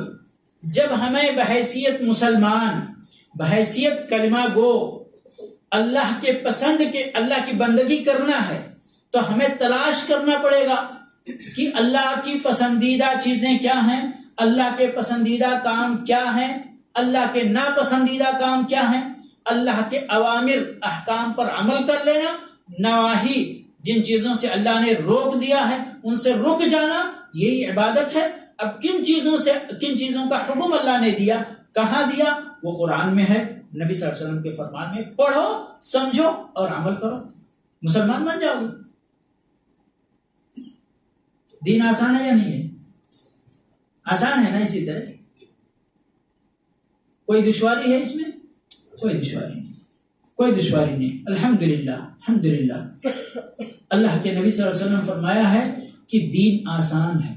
جب ہمیں بحیثیت مسلمان، بحیثیت کلمہ گو اللہ کے پسند کے اللہ کی بندگی کرنا ہے تو ہمیں تلاش کرنا پڑے گا کہ اللہ کی پسندیدہ چیزیں کیا ہیں، اللہ کے پسندیدہ کام کیا ہیں، اللہ کے ناپسندیدہ کام کیا ہیں. اللہ کے اوامر احکام پر عمل کر لینا، نواہی جن چیزوں سے اللہ نے روک دیا ہے ان سے رک جانا، یہی عبادت ہے. اب کن چیزوں کا حکم اللہ نے دیا، کہاں دیا؟ وہ قرآن میں ہے، نبی صلی اللہ علیہ وسلم کے فرمان میں. پڑھو، سمجھو اور عمل کرو، مسلمان بن جاؤ. دین آسان ہے یا نہیں ہے؟ آسان ہے نا. اسی طرح کوئی دشواری ہے اس میں؟ کوئی دشواری نہیں، کوئی دشواری نہیں. الحمدللہ الحمدللہ. اللہ کے نبی صلی اللہ علیہ وسلم فرمایا ہے کہ دین آسان ہے.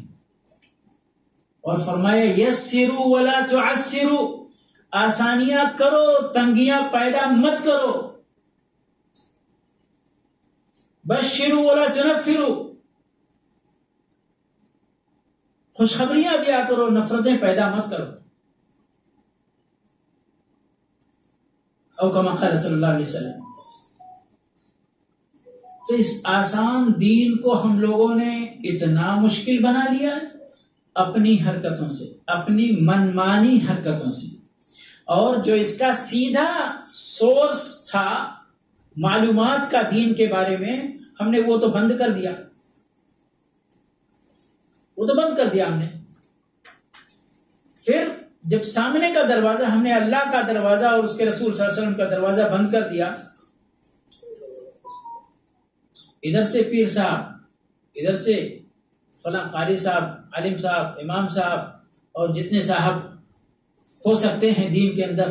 اور فرمایا یسروا ولا تعسروا، آسانیاں کرو تنگیاں پیدا مت کرو، بشروا ولا تنفروا، خوشخبریاں دیا کرو نفرتیں پیدا مت کرو، او کما قال صلی اللہ علیہ وسلم۔ تو اس آسان دین کو ہم لوگوں نے اتنا مشکل بنا لیا ہے اپنی حرکتوں سے، اپنی منمانی حرکتوں سے، اور جو اس کا سیدھا سورس تھا معلومات کا دین کے بارے میں، ہم نے وہ تو بند کر دیا، وہ تو بند کر دیا ہم نے۔ پھر جب سامنے کا دروازہ، ہم نے اللہ کا دروازہ اور اس کے رسول صلی اللہ علیہ وسلم کا دروازہ بند کر دیا، ادھر سے پیر صاحب، ادھر سے فلاں قاری صاحب، عالم صاحب، امام صاحب، اور جتنے صاحب ہو سکتے ہیں دین کے اندر،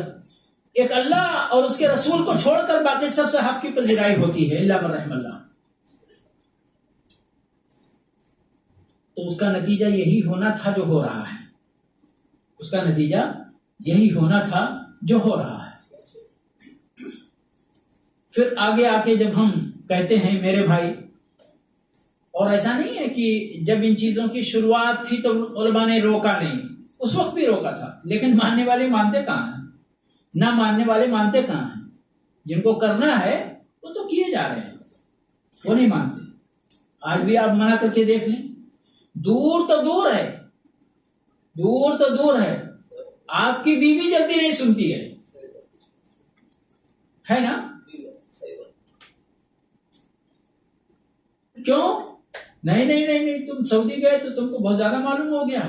ایک اللہ اور اس کے رسول کو چھوڑ کر باقی سب صاحب کی پذیرائی ہوتی ہے، اللہ من رحم اللہ۔ تو اس کا نتیجہ یہی ہونا تھا جو ہو رہا ہے، اس کا نتیجہ یہی ہونا تھا جو ہو رہا ہے۔ پھر آگے آ کے جب ہم کہتے ہیں میرے بھائی، اور ایسا نہیں ہے کہ جب ان چیزوں کی شروعات تھی تو علماء نے روکا نہیں، اس وقت بھی روکا تھا، لیکن ماننے والے مانتے کہاں ہیں؟ نہ ماننے والے مانتے کہاں ہیں؟ جن کو کرنا ہے وہ تو کیے جا رہے ہیں، وہ نہیں مانتے۔ آج بھی آپ منع کر کے دیکھ لیں، دور تو دور ہے، دور تو دور ہے، آپ کی بیوی جلدی نہیں سنتی ہے نا؟ کیوں؟ نہیں تم سعودی گئے تو تم کو بہت زیادہ معلوم ہو گیا۔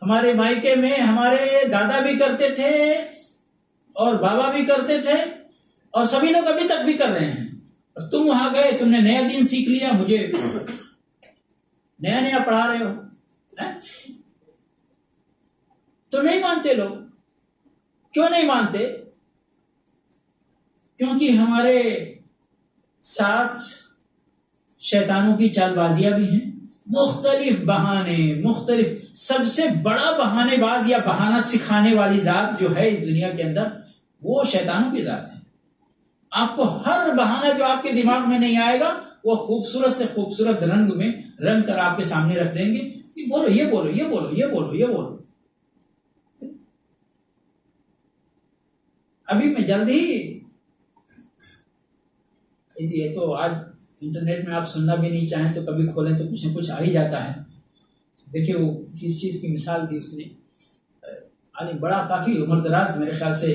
ہمارے مائکے میں ہمارے دادا بھی کرتے تھے اور بابا بھی کرتے تھے، اور سبھی لوگ ابھی تک بھی کر رہے ہیں، اور تم وہاں گئے، تم نے نیا دین سیکھ لیا، مجھے نیا نیا پڑھا رہے ہو۔ تو نہیں مانتے لوگ۔ کیوں نہیں مانتے؟ کیونکہ ہمارے ساتھ شیطانوں کی چال بازیاں بھی ہیں، مختلف بہانے، مختلف، سب سے بڑا بہانے باز یا بہانہ سکھانے والی ذات جو ہے اس دنیا کے اندر، وہ شیطانوں کی ذات ہے۔ آپ کو ہر بہانہ جو آپ کے دماغ میں نہیں آئے گا، وہ خوبصورت سے خوبصورت رنگ میں رنگ کر آپ کے سامنے رکھ دیں گے کہ بولو یہ بولو یہ بولو یہ بولو یہ بولو۔ ابھی میں جلد ہی، یہ تو آج انٹرنیٹ میں آپ سننا بھی نہیں چاہیں تو کبھی کھولیں تو کچھ نہ کچھ آ ہی جاتا ہے۔ دیکھیے وہ کس چیز کی مثال دی اس نے، عالم بڑا کافی عمر دراز، میرے خیال سے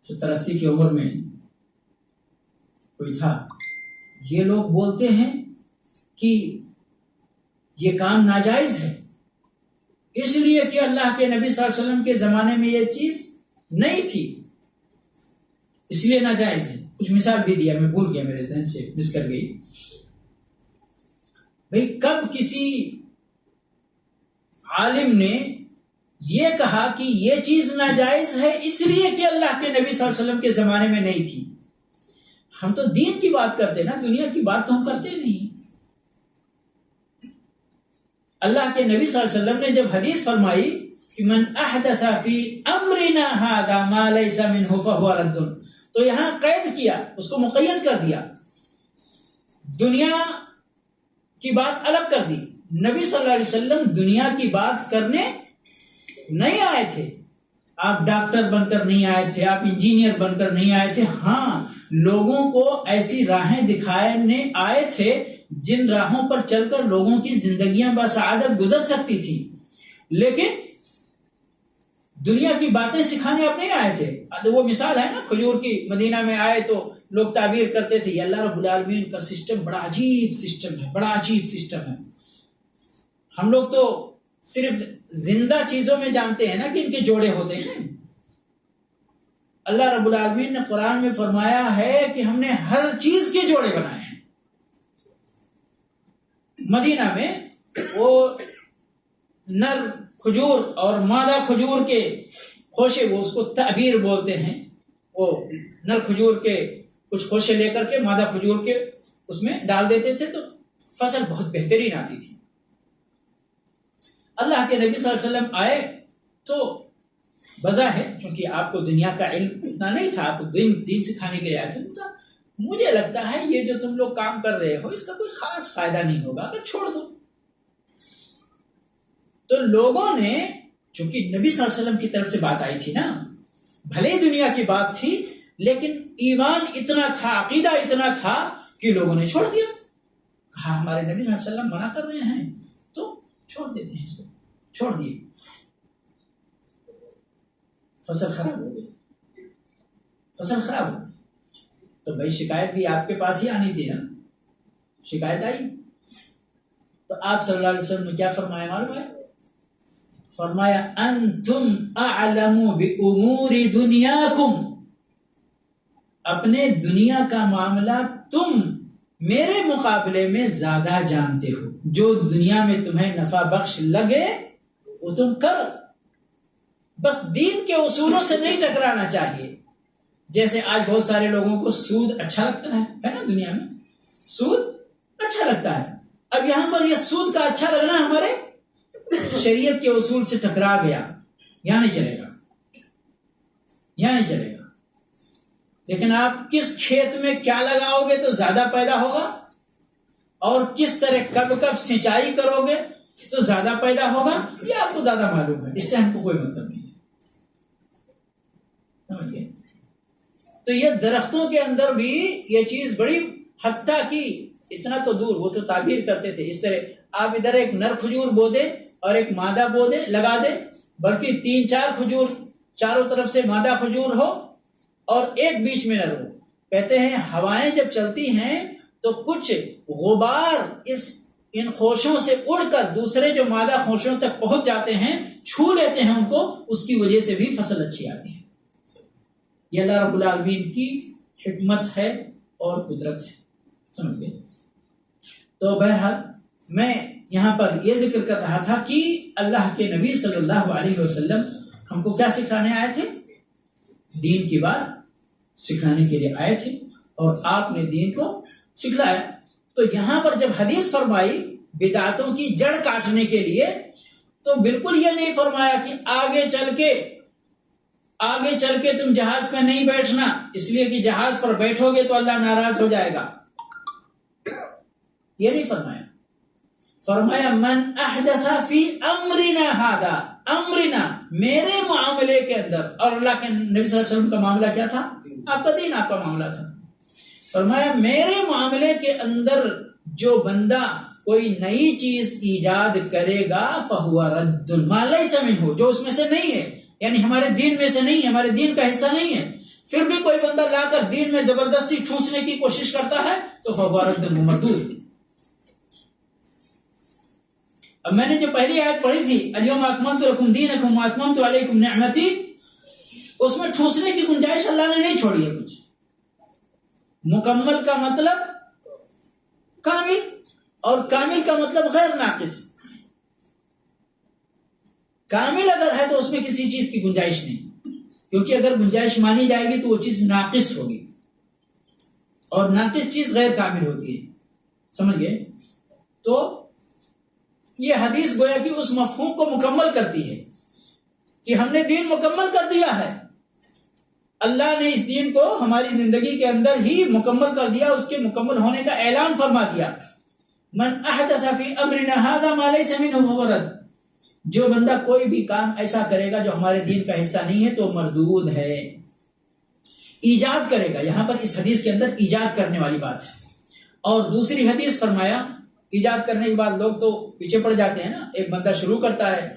70-80 کی عمر میں کوئی تھا۔ یہ لوگ بولتے ہیں کہ یہ کام ناجائز ہے، اس لیے کہ اللہ کے نبی صلی اللہ علیہ وسلم کے زمانے میں یہ چیز نہیں تھی، اس لیے ناجائز ہے۔ کچھ مثال بھی دیا، میں بھول گیا، میرے ذہن سے مس کر گئی۔ بھئی کب کسی عالم نے یہ کہا کہ یہ چیز ناجائز ہے اس لیے کہ اللہ کے نبی صلی اللہ علیہ وسلم کے زمانے میں نہیں تھی؟ ہم تو دین کی بات کرتے نا، دنیا کی بات تو ہم کرتے نہیں۔ اللہ کے نبی صلی اللہ علیہ وسلم نے جب حدیث فرمائی کہ من احدث فی امرنا ھذا ما لیس منہ فہو رد، تو یہاں قید کیا، اس کو مقید کر دیا، دنیا کی بات الگ کر دی۔ نبی صلی اللہ علیہ وسلم دنیا کی بات کرنے نہیں آئے تھے، آپ ڈاکٹر بن کر نہیں آئے تھے، آپ انجینئر بن کر نہیں آئے تھے، ہاں لوگوں کو ایسی راہیں دکھانے آئے تھے جن راہوں پر چل کر لوگوں کی زندگیاں بسعادت گزر سکتی تھی، لیکن دنیا کی باتیں سکھانے آپ نہیں آئے تھے۔ وہ مثال ہے نا کھجور کی، مدینہ میں آئے تو لوگ تعبیر کرتے تھے یہ اللہ رب العالمین کا سسٹم بڑا عجیب سسٹم ہے، بڑا عجیب سسٹم ہے۔ ہم لوگ تو صرف زندہ چیزوں میں جانتے ہیں نا کہ ان کے جوڑے ہوتے ہیں۔ اللہ رب العالمین نے قرآن میں فرمایا ہے کہ ہم نے ہر چیز کے جوڑے بنائے ہیں۔ مدینہ میں وہ نر کھجور اور مادہ کھجور کے خوشے، وہ اس کو تعبیر بولتے ہیں، وہ نر کھجور کے کچھ خوشے لے کر کے مادہ کھجور کے اس میں ڈال دیتے تھے تو فصل بہت بہترین آتی تھی۔ اللہ کے نبی صلی اللہ علیہ وسلم آئے تو بظاہر چونکہ آپ کو دنیا کا علم اتنا نہیں تھا، آپ کو دین سکھانے کے لیے آئے تھے، تو مجھے لگتا ہے یہ جو تم لوگ کام کر رہے ہو اس کا کوئی خاص فائدہ نہیں ہوگا، اگر چھوڑ دو۔ تو لوگوں نے، چونکہ نبی صلی اللہ علیہ وسلم کی طرف سے بات آئی تھی نا، بھلے دنیا کی بات تھی لیکن ایمان اتنا تھا، عقیدہ اتنا تھا کہ لوگوں نے چھوڑ دیا، کہا ہمارے نبی صلی اللہ علیہ وسلم منع کر رہے ہیں تو چھوڑ دیتے ہیں، اس کو چھوڑ دیے، فصل خراب ہو گئی، فصل خراب ہو گئی۔ تو بھائی شکایت بھی آپ کے پاس ہی آنی تھی نا، شکایت آئی تو آپ صلی اللہ علیہ وسلم نے کیا فرمایا معلوم ہے؟ فرمایا انتم اعلم بامور دنیاکم، اپنے دنیا کا معاملہ تم میرے مقابلے میں زیادہ جانتے ہو، جو دنیا میں تمہیں نفع بخش لگے وہ تم کرو، بس دین کے اصولوں سے نہیں ٹکرانا چاہیے۔ جیسے آج بہت سارے لوگوں کو سود اچھا لگتا ہے نا، دنیا میں سود اچھا لگتا ہے، اب یہاں پر یہ سود کا اچھا لگنا ہمارے شریعت کے اصول سے ٹکرا گیا، یہاں نہیں چلے گا، یہاں نہیں چلے گا۔ لیکن آپ کس کھیت میں کیا لگاؤ گے تو زیادہ پیدا ہوگا، اور کس طرح کب کب سینچائی کرو گے تو زیادہ پیدا ہوگا، یہ آپ کو زیادہ معلوم ہے، اس سے ہم کو کوئی مطلب نہیں ہے، سمجھئے؟ تو یہ درختوں کے اندر بھی یہ چیز بڑی حتیٰ کی اتنا تو دور، وہ تو تعبیر کرتے تھے اس طرح، آپ ادھر ایک نر کھجور بو دے اور ایک مادہ بو دے لگا دے، بلکہ 3-4 کھجور چاروں طرف سے مادہ کھجور ہو اور ایک بیچ میں نر ہو، کہتے ہیں ہوائیں جب چلتی ہیں تو کچھ غبار ان خوشوں سے اڑ کر دوسرے جو مادہ خوشوں تک پہنچ جاتے ہیں، چھو لیتے ہیں ان کو، اس کی وجہ سے بھی فصل اچھی آتی ہے۔ یہ اللہ رب العالمین کی حکمت ہے اور قدرت ہے، سمجھ گئے؟ تو بہرحال میں یہاں پر یہ ذکر کر رہا تھا کہ اللہ کے نبی صلی اللہ علیہ وسلم ہم کو کیا سکھانے آئے تھے؟ دین کی بات سکھانے کے لیے آئے تھے، اور آپ نے دین کو سکھلایا۔ تو یہاں پر جب حدیث فرمائی بدعتوں کی جڑ کاٹنے کے لیے، تو بالکل یہ نہیں فرمایا کہ آگے چل کے تم جہاز میں نہیں بیٹھنا، اس لیے کہ جہاز پر بیٹھو گے تو اللہ ناراض ہو جائے گا، یہ نہیں فرمایا۔ فرمایا من احدث فی امرنا ھذا، امرنا میرے معاملے کے اندر، اور اللہ کے نبی صلی اللہ علیہ وسلم کا معاملہ کیا تھا؟ آپ کا دین، آپ کا معاملہ تھا۔ فرمایا میرے معاملے کے اندر جو بندہ کوئی نئی چیز ایجاد کرے گا فہو رد ما لیس منہ، جو اس میں سے نہیں ہے، یعنی ہمارے دین میں سے نہیں ہے، ہمارے دین کا حصہ نہیں ہے، پھر بھی کوئی بندہ لا کر دین میں زبردستی ٹھوسنے کی کوشش کرتا ہے تو فہو رد مردود۔ اب میں نے جو پہلی آیت پڑھی تھی الیوم اکملت لکم دینکم واتممت علیکم نعمتی، اس میں ٹھوسنے کی گنجائش اللہ نے نہیں چھوڑی ہے کچھ۔ مکمل کا مطلب کامل، اور کامل کا مطلب غیر ناقص۔ کامل اگر ہے تو اس میں کسی چیز کی گنجائش نہیں، کیونکہ اگر گنجائش مانی جائے گی تو وہ چیز ناقص ہوگی، اور ناقص چیز غیر کامل ہوتی ہے، سمجھ گئے؟ تو یہ حدیث گویا کہ اس مفہوم کو مکمل کرتی ہے کہ ہم نے دین مکمل کر دیا ہے، اللہ نے اس دین کو ہماری زندگی کے اندر ہی مکمل کر دیا، اس کے مکمل ہونے کا اعلان فرما دیا۔ من احدث فی امرنا ھذا ما لیس منہ فہو رد، جو بندہ کوئی بھی کام ایسا کرے گا جو ہمارے دین کا حصہ نہیں ہے تو مردود ہے۔ ایجاد کرے گا، یہاں پر اس حدیث کے اندر ایجاد کرنے والی بات ہے۔ اور دوسری حدیث فرمایا ایجاد کرنے کے بعد لوگ تو پیچھے پڑ جاتے ہیں نا، ایک بندہ شروع کرتا ہے،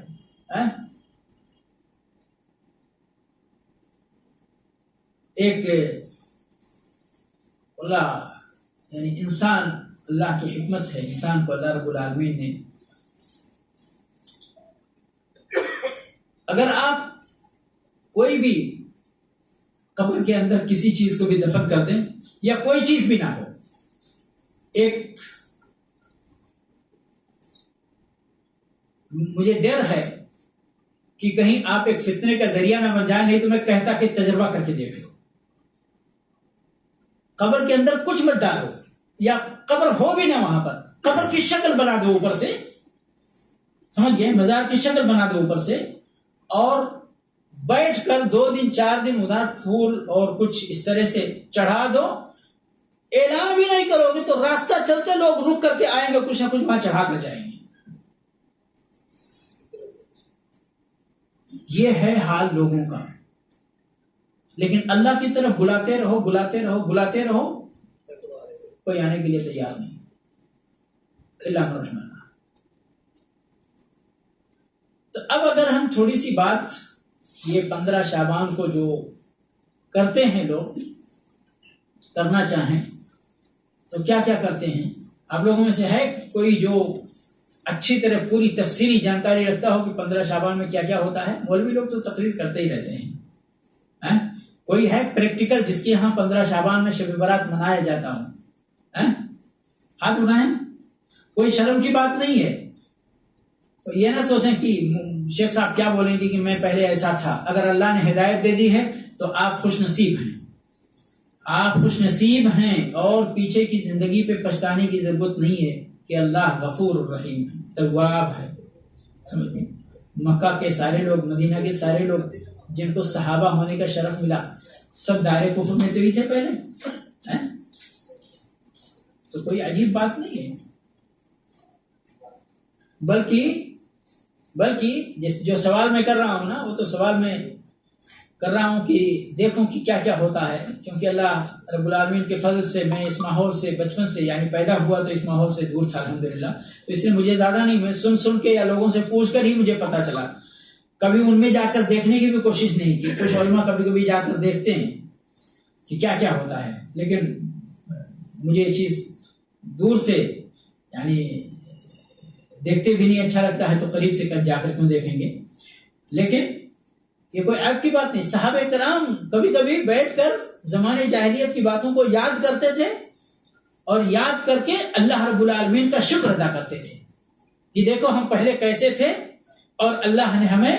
ایک اللہ یعنی انسان، اللہ کی حکمت ہے، انسان کو اللہ رب العالمین نے، اگر آپ کوئی بھی قبر کے اندر کسی چیز کو بھی دفن کر دیں یا کوئی چیز بھی نہ ہو، ایک مجھے ڈر ہے کہ کہیں آپ ایک فتنے کا ذریعہ نہ بن جائیں، نہیں تو میں کہتا کہ تجربہ کر کے دیکھ لو، قبر کے اندر کچھ مت ڈالو، یا قبر ہو بھی نہ وہاں پر، قبر کی شکل بنا دو اوپر سے، سمجھ گئے؟ مزار کی شکل بنا دو اوپر سے اور بیٹھ کر 2 دن 4 دن ادھر پھول اور کچھ اس طرح سے چڑھا دو، اعلان بھی نہیں کرو گے تو راستہ چلتے لوگ رک کر کے آئیں گے، کچھ نہ کچھ وہاں چڑھا کر جائیں گے۔ یہ ہے حال لوگوں کا، لیکن اللہ کی طرف بلاتے رہو بلاتے رہو بلاتے رہو، کوئی آنے کے لیے تیار نہیں، اللہ الرحمن۔ تو اب اگر ہم تھوڑی سی بات یہ 15 شعبان کو جو کرتے ہیں لوگ کرنا چاہیں تو کیا کیا کرتے ہیں؟ آپ لوگوں میں سے ہے کوئی جو اچھی طرح پوری تفصیلی جانکاری رکھتا ہو کہ 15 شعبان میں کیا کیا ہوتا ہے؟ مولوی لوگ تو تقریر کرتے ہی رہتے ہیں، کوئی ہے پریکٹیکل جس کے یہاں 15 شعبان میں شب برات منایا جاتا ہو؟ ہاتھ اٹھائیں، کوئی شرم کی بات نہیں ہے۔ تو یہ نہ سوچیں کہ شیخ صاحب کیا بولیں گے کہ میں پہلے ایسا تھا۔ اگر اللہ نے ہدایت دے دی ہے تو آپ خوش نصیب ہیں، آپ خوش نصیب ہیں، اور پیچھے کی زندگی پہ پچھتانے کی ضرورت نہیں ہے کہ اللہ غفور الرحیم ہے، تواب ہے۔ سمجھیں؟ مکہ کے سارے لوگ، مدینہ کے سارے لوگ جن کو صحابہ ہونے کا شرف ملا، سب دائرے کفر میں تو ہی تھے پہلے، تو کوئی عجیب بات نہیں ہے۔ بلکہ جو سوال میں کر رہا ہوں نا، وہ تو سوال میں کر رہا ہوں کہ دیکھوں کہ کیا کیا ہوتا ہے، کیونکہ اللہ رب العالمین کے فضل سے میں اس ماحول سے بچپن سے، یعنی پیدا ہوا تو اس ماحول سے دور تھا الحمدللہ، تو اس لیے مجھے زیادہ نہیں، میں سن کے یا لوگوں سے پوچھ کر ہی مجھے پتا چلا، کبھی ان میں جا کر دیکھنے کی بھی کوشش نہیں کی۔ کچھ علماء کبھی کبھی جا کر دیکھتے ہیں کہ کیا کیا ہوتا ہے، لیکن مجھے یہ چیز دور سے یعنی دیکھتے بھی نہیں اچھا لگتا ہے، تو قریب سے جا کر کیوں دیکھیں گے۔ لیکن یہ کوئی عیب کی بات نہیں، صحابہ کرام کبھی کبھی بیٹھ کر زمانے جاہلیت کی باتوں کو یاد کرتے تھے، اور یاد کر کے اللہ رب العالمین کا شکر ادا کرتے تھے کہ دیکھو ہم پہلے کیسے تھے اور اللہ نے ہمیں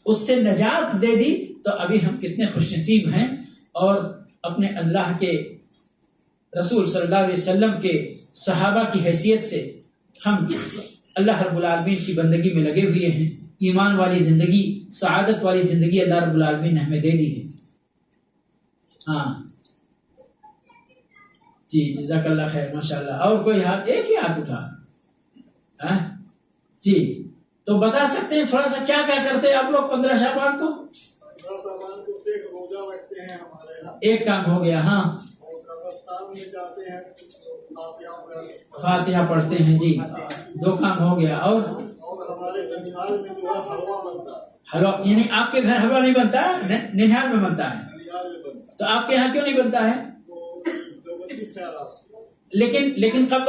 اس سے نجات دے دی، تو ابھی ہم کتنے خوش نصیب ہیں، اور اپنے اللہ کے رسول صلی اللہ علیہ وسلم کے صحابہ کی حیثیت سے ہم اللہ رب العالمین کی بندگی میں لگے ہوئے ہیں۔ ایمان والی زندگی، سعادت والی زندگی اللہ رب العالمین نے ہمیں دے دی ہے۔ ہاں جی، جزاک اللہ خیر، ماشاءاللہ۔ اور کوئی ہاتھ؟ ایک ہی ہاتھ اٹھا جی، تو بتا سکتے ہیں تھوڑا سا کیا کیا کرتے ہیں آپ لوگ 15 شعبان کو؟ 15 شعبان کو سے روزہ رکھتے ہیں ہمارے یہاں، ایک کام ہو گیا، ہاں، اور قبرستان میں جاتے ہیں، فاتحہ پڑھتے ہیں، جی 2 کام ہو گیا۔ اور ہمارے ننیال میں جو ہے حلوہ بنتا ہے۔ حلوہ یعنی آپ کے گھر حلوہ نہیں بنتا ہے؟ ننیال میں بنتا ہے، ننیال میں بنتا ہے، تو آپ کے یہاں کیوں نہیں بنتا ہے؟ تو دیوبندی خیالات، لیکن قبل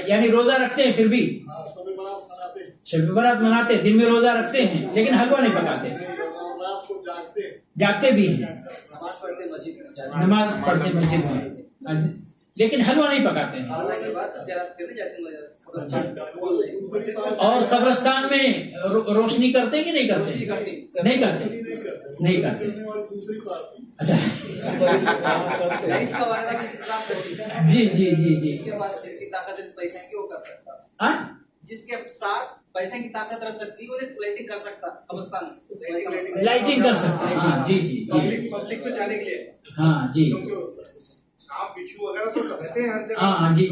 یعنی روزہ رکھتے ہیں پھر بھی؟ شب برات مناتے ہیں، شب برات مناتے ہیں، دن میں روزہ رکھتے ہیں لیکن حلوہ نہیں پکاتے، رات کو جاگتے ہیں، جاگتے بھی ہیں، نماز پڑھتے مسجد میں، لیکن حلوہ نہیں پکاتے ہیں۔ اور قبرستان میں روشنی کرتے ہیں کہ نہیں کرتے؟ نہیں کرتے، نہیں کرتے۔ دوسری پارٹی اچھا جی جی جی جی، جس کی طاقت پیسے کی وہ کر سکتا، جس کے ساتھ پیسے کی طاقت رکھ سکتی ہے وہ لائٹنگ کر سکتا، قبرستان لائٹنگ کر سکتے ہیں، ہاں جی جی جی، پبلک میں جانے کے لیے، ہاں جی سانپ بچھو وغیرہ تو رہتے ہیں ہر جگہ، ہاں جی جی،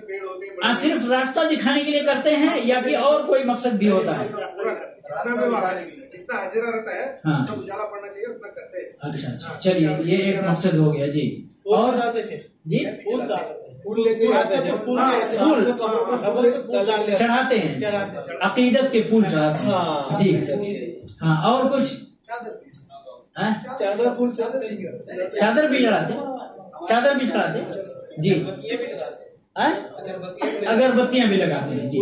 پیڑ ہوتے ہیں، صرف راستہ دکھانے کے لیے کرتے ہیں یا کہ اور کوئی مقصد بھی ہوتا ہے؟ جتنا حاضرہ رہتا ہے ہاں، سب اجالا پڑنا چاہیے اتنا کرتے ہیں۔ اچھا اچھا، چلیے یہ ایک مقصد ہو گیا جی۔ اور جی چڑھاتے ہیں، عقیدت کے پھول چڑھاتے ہیں جی، ہاں۔ اور کچھ؟ چادر بھی چڑھاتے، چادر بھی چڑھاتے جی، اگربتیاں بھی لگاتے ہیں جی۔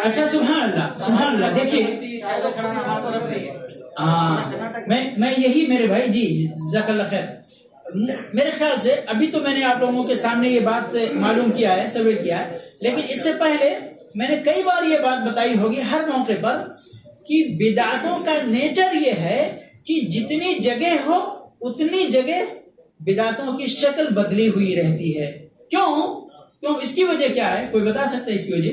اچھا، سبحان اللہ سبحان اللہ۔ دیکھیے میں یہی میرے بھائی جی، جزاک اللہ خیر، میرے خیال سے ابھی تو میں نے آپ لوگوں کے سامنے یہ بات معلوم کیا ہے، سروے کیا ہے، لیکن اس سے پہلے میں نے کئی بار یہ بات بتائی ہوگی ہر موقع پر کہ بدعتوں کا نیچر یہ ہے کہ جتنی جگہ ہو اتنی جگہ بدعتوں کی شکل بدلی ہوئی رہتی ہے۔ کیوں؟ اس کی وجہ کیا ہے؟ کوئی بتا سکتا ہے اس کی وجہ؟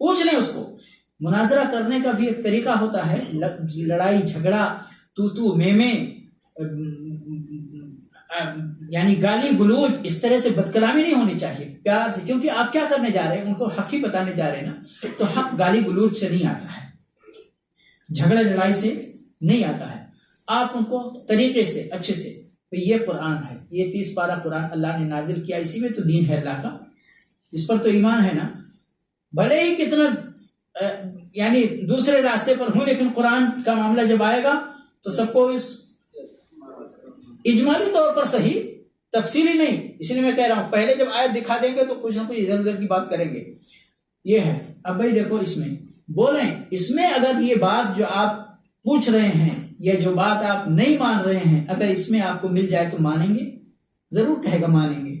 پوچھ لیں اس کو. مناظرہ کرنے کا بھی ایک طریقہ ہوتا ہے. لڑائی جھگڑا تو میں یعنی گالی گلوچ اس طرح سے بدکلامی نہیں ہونی چاہیے، پیار سے. کیونکہ آپ کیا کرنے جا رہے ہیں، ان کو حق ہی بتانے جا رہے ہیں نا. تو حق گالی گلوچ سے نہیں آتا ہے، جھگڑے لڑائی سے نہیں آتا ہے. آپ ان کو طریقے سے اچھے سے، یہ قرآن ہے، یہ 30 پارہ قرآن اللہ نے نازل کیا، اسی میں تو دین ہے اللہ کا، اس پر تو ایمان ہے نا. بھلے ہی کتنا یعنی دوسرے راستے پر ہوں، لیکن قرآن کا معاملہ جب آئے گا تو سب کو اجمالی طور پر صحیح، تفصیلی نہیں. اس لیے میں کہہ رہا ہوں پہلے جب آیت دکھا دیں گے تو کچھ نہ کچھ ادھر ادھر کی بات کریں گے. یہ ہے. اب بھائی دیکھو اس میں بولیں، اس میں اگر یہ بات جو آپ پوچھ رہے ہیں یا جو بات آپ نہیں مان رہے ہیں، اگر اس میں آپ کو مل جائے تو مانیں گے؟ ضرور کہے گا مانیں گے.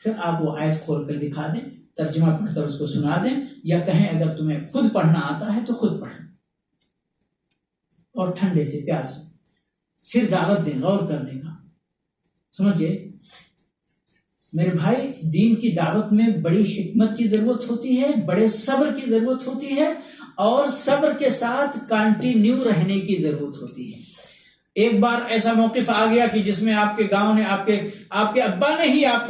پھر آپ وہ آیت کھول کر دکھا دیں، ترجمہ پڑھ کر اس کو سنا دیں، یا کہیں اگر تمہیں خود پڑھنا آتا ہے تو خود پڑھیں، اور ٹھنڈے سے پیار سے پھر دعوت دیں غور کرنے کا. سمجھئے میرے بھائی، دین کی دعوت میں بڑی حکمت کی ضرورت ہوتی ہے، بڑے صبر کی ضرورت ہوتی ہے، اور صبر کے ساتھ کنٹینیو رہنے کی ضرورت ہوتی ہے. ایک بار ایسا موقف آ گیا کہ جس میں آپ کے گاؤں نے آپ کے ابا نے ہی آپ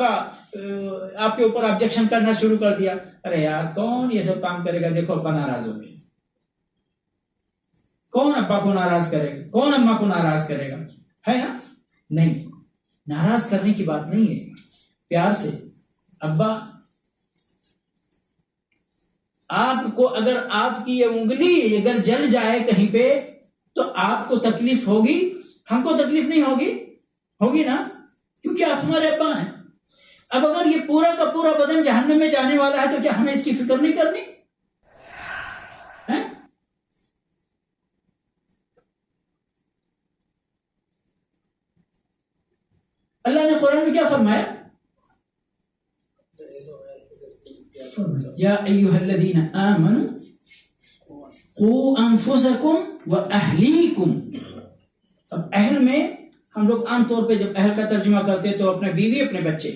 کے اوپر آبجیکشن کرنا شروع کر دیا. ارے یار کون یہ سب کام کرے گا، دیکھو ابا ناراض ہو گئے. کون ابا کو ناراض کرے گا، کون اماں کو ناراض کرے گا، ہے نا؟ نہیں، ناراض کرنے کی بات نہیں ہے. پیار سے ابا، آپ کو اگر آپ کی یہ انگلی اگر جل جائے کہیں پہ تو آپ کو تکلیف ہوگی، ہم کو تکلیف نہیں ہوگی نا، کیونکہ آپ ہمارے ابا ہیں. اب اگر یہ پورا کا پورا بدن جہنم میں جانے والا ہے تو کیا ہمیں اس کی فکر نہیں کرنی؟ اللہ نے قرآن میں کیا فرمایا؟ یا ایھا الذین آمنوا قوا انفسکم واہلیکم. اب اہل میں ہم لوگ عام طور پہ جب اہل کا ترجمہ کرتے تو اپنے بیوی اپنے بچے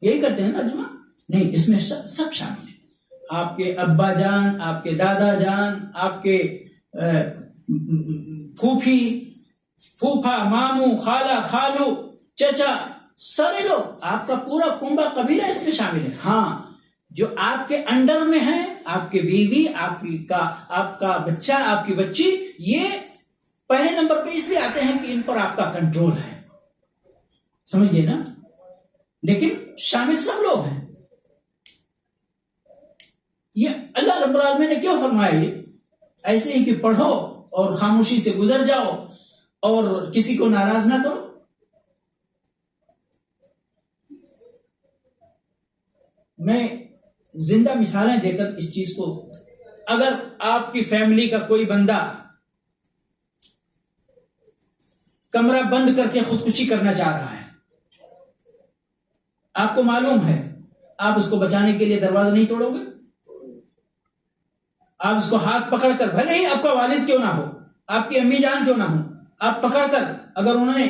یہی کرتے ہیں ترجمہ. نہیں، اس میں سب شامل ہیں. آپ کے ابا جان، آپ کے دادا جان، آپ کے پھوپھی، پھوپھا، ماموں، خالہ، خالو، چچا، سارے لوگ، آپ کا پورا کنبہ قبیلہ اس میں شامل ہے. ہاں، جو آپ کے انڈر میں ہیں، آپ کے بیوی، آپ کا بچہ، آپ کی بچی، یہ پہلے نمبر پہ اس لیے آتے ہیں کہ ان پر آپ کا کنٹرول ہے. سمجھ گئے نا؟ لیکن شامل سب لوگ ہیں. یہ اللہ رب العالمین نے کیوں فرمایا؟ یہ ایسے ہی کہ پڑھو اور خاموشی سے گزر جاؤ اور کسی کو ناراض نہ کرو. میں زندہ مثالیں دے کر اس چیز کو، اگر آپ کی فیملی کا کوئی بندہ کمرہ بند کر کے خودکشی کرنا چاہ رہا ہے، آپ کو معلوم ہے، آپ اس کو بچانے کے لیے دروازہ نہیں توڑو گے؟ آپ اس کو ہاتھ پکڑ کر، بھلے ہی آپ کا والد کیوں نہ ہو، آپ کی امی جان کیوں نہ ہو، آپ پکڑ کر، اگر انہوں نے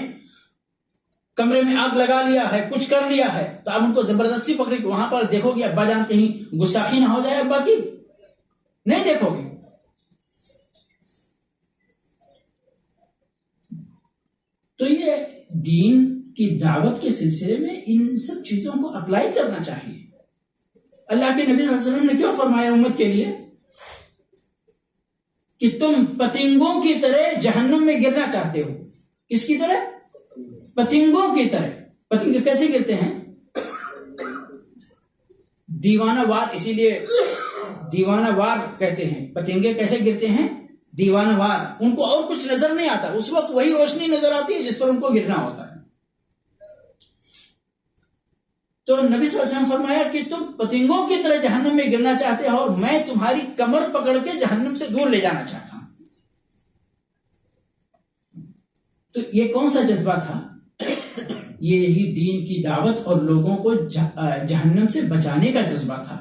کمرے میں آگ لگا لیا ہے، کچھ کر لیا ہے، تو آپ ان کو زبردستی پکڑ کے وہاں پر دیکھو گے ابا جان کہیں گستاخی نہ ہو جائے ابا کی؟ نہیں دیکھو گے. تو یہ دین کی دعوت کے سلسلے میں ان سب چیزوں کو اپلائی کرنا چاہیے. اللہ کے نبی صلی اللہ علیہ وسلم نے کیوں فرمایا امت کے لیے کہ تم پتنگوں کی طرح جہنم میں گرنا چاہتے ہو. کس کی طرح؟ پتنگوں کی طرح. پتنگ کیسے گرتے ہیں؟ دیوانہ وار، اسی لیے دیوانہ وار کہتے ہیں. پتنگے کیسے گرتے ہیں؟ دیوانہ وار. ان کو اور کچھ نظر نہیں آتا، اس وقت وہی روشنی نظر آتی ہے جس پر ان کو گرنا ہوتا ہے. تو نبی صلی اللہ علیہ وسلم فرمایا کہ تم پتنگوں کی طرح جہنم میں گرنا چاہتے ہو اور میں تمہاری کمر پکڑ کے جہنم سے دور لے جانا چاہتا ہوں. تو یہ کون سا جذبہ تھا؟ یہی دین کی دعوت اور لوگوں کو جہنم سے بچانے کا جذبہ تھا.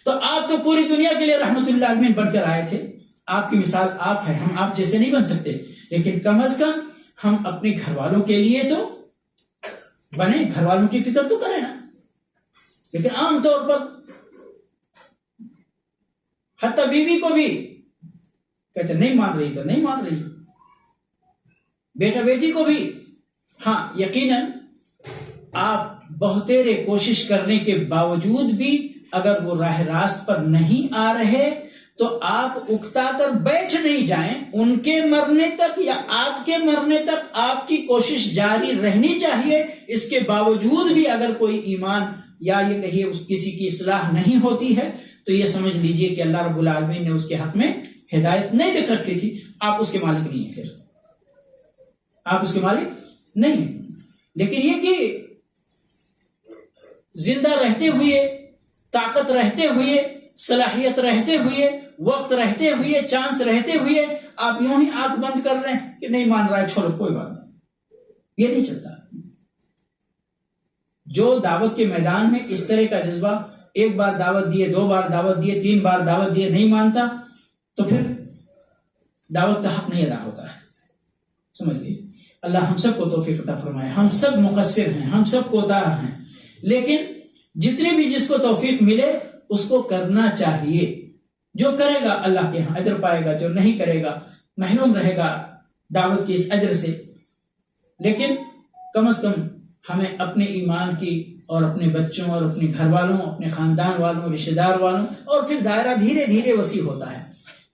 تو آپ تو پوری دنیا کے لیے رحمت اللہ عالمین بن کر آئے تھے. آپ کی مثال آپ ہے، ہم آپ جیسے نہیں بن سکتے، لیکن کم از کم ہم اپنے گھر والوں کے لیے تو بنے، گھر والوں کی فکر تو کریں نا. لیکن عام طور پر حتیٰ بیوی کو بھی کہتے نہیں مان رہی تو نہیں مان رہی، بیٹا بیٹی کو بھی. ہاں یقیناً آپ بہتیرے کوشش کرنے کے باوجود بھی اگر وہ راہ راست پر نہیں آ رہے تو آپ اکتا کر بیٹھ نہیں جائیں. ان کے مرنے تک یا آپ کے مرنے تک آپ کی کوشش جاری رہنی چاہیے. اس کے باوجود بھی اگر کوئی ایمان یا یہ کہیے کسی کی اصلاح نہیں ہوتی ہے تو یہ سمجھ لیجئے کہ اللہ رب العالمین نے اس کے حق میں ہدایت نہیں لکھ رکھی تھی. آپ اس کے مالک نہیں ہیں، پھر آپ اس کے مالک نہیں ہیں. لیکن یہ کہ زندہ رہتے ہوئے، طاقت رہتے ہوئے، صلاحیت رہتے ہوئے، وقت رہتے ہوئے، چانس رہتے ہوئے آپ یوں ہی آنکھ بند کر رہے ہیں کہ نہیں مان رہا ہے چھوڑو کوئی بات نہیں، یہ نہیں چلتا. جو دعوت کے میدان میں اس طرح کا جذبہ، ایک بار دعوت دیے، 2 بار دعوت دیے، 3 بار دعوت دیے، نہیں مانتا تو پھر دعوت کا حق نہیں ادا ہوتا ہے. سمجھئے اللہ ہم سب کو توفیق عطا فرمائے. ہم سب مقصر ہیں، ہم سب کوتاہ ہیں، لیکن جتنے بھی جس کو توفیق ملے اس کو کرنا چاہیے. جو کرے گا اللہ کے ہاں اجر پائے گا، جو نہیں کرے گا محروم رہے گا دعوت کی اس اجر سے. لیکن کم از کم ہمیں اپنے ایمان کی اور اپنے بچوں اور اپنے گھر والوں، اپنے خاندان والوں، رشتہ دار والوں، اور پھر دائرہ دھیرے دھیرے وسیع ہوتا ہے.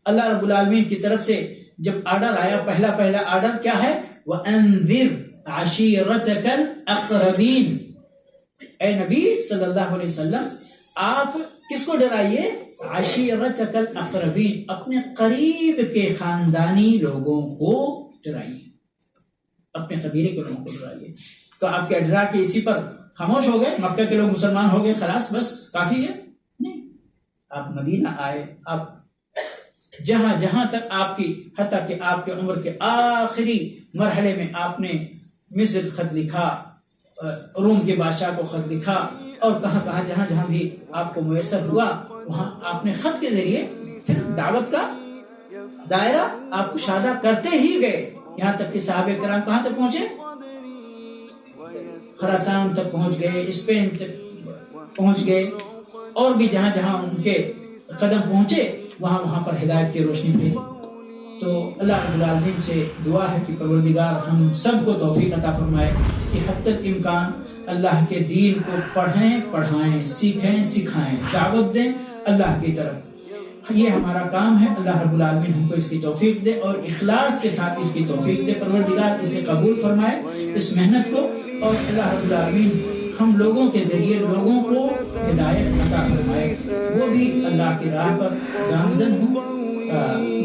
اللہ رب العالمین کی طرف سے جب آرڈر آیا، پہلا آرڈر کیا ہے؟ وَأَنذِرْ عَشِيرَتَكَ الْأَقْرَبِينَ. اے نبی صلی اللہ علیہ وسلم آپ کس کو ڈرائیے؟ عشیرتک الاقربین، اپنے قریب کے خاندانی لوگوں کو ڈرائیے، اپنے قبیلے کے لوگوں کو ڈرائیے. تو آپ کیا ڈرا کے اسی پر خاموش ہو گئے؟ مکہ کے لوگ مسلمان ہو گئے خلاص بس کافی ہے؟ نہیں. آپ مدینہ آئے، آپ جہاں جہاں تک آپ کی، حتیٰ کہ آپ کے عمر کے آخری مرحلے میں آپ نے مصر خط لکھا، روم کے بادشاہ کو خط لکھا، اور کہاں کہاں جہاں جہاں بھی آپ کو میسر ہوا وہاں آپ نے خط کے ذریعے پھر دعوت کا دائرہ آپ کشادہ کرتے ہی گئے. یہاں تک کہ صحابہ کرام کہاں تک پہنچے؟ خراسان تک پہنچ گئے، اسپین تک پہنچ گئے، اور بھی جہاں جہاں ان کے قدم پہنچے وہاں وہاں پر ہدایت کی روشنی پھیلی. تو اللہ رب العالمین سے دعا ہے کہ پروردگار ہم سب کو توفیق عطا فرمائے کہ حد تک امکان اللہ کے دین کو پڑھیں، پڑھائیں، سیکھیں، سکھائیں، دعوت دیں اللہ کی طرف. یہ ہمارا کام ہے. اللہ رب العالمین ہم کو اس کی توفیق دے اور اخلاص کے ساتھ اس کی توفیق دے. پروردگار اسے قبول فرمائے اس محنت کو، اور اللہ رب العالمین ہم لوگوں کے ذریعے لوگوں کو ہدایت عطا فرمائے، وہ بھی اللہ کی راہ پر گامزن ہوں،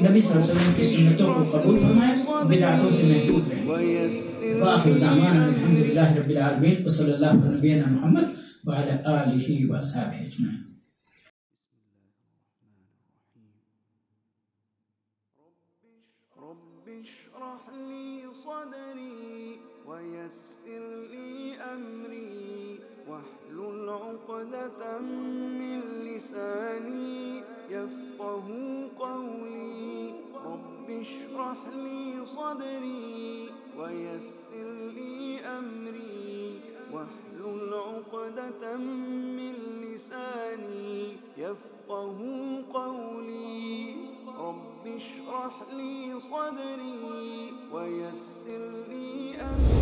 نبی صلی اللہ علیہ وسلم کی سنتوں کو قبول فرمائے، بدعتوں سے محفوظ رہیں. وآخر دعوانا الحمدللہ رب العالمین وصلی اللہ علی نبینا محمد وعلی آلہ وصحبہ اجمعین. رب اشرح لي صدري ويسر لي أمري واحلل عقدة من لساني يفقه قولي. رب اشرح لي صدري ويسر لي أمري واحلل عقدة من لساني يفقه قولي. رب اشرح لي صدري ويسر لي أمري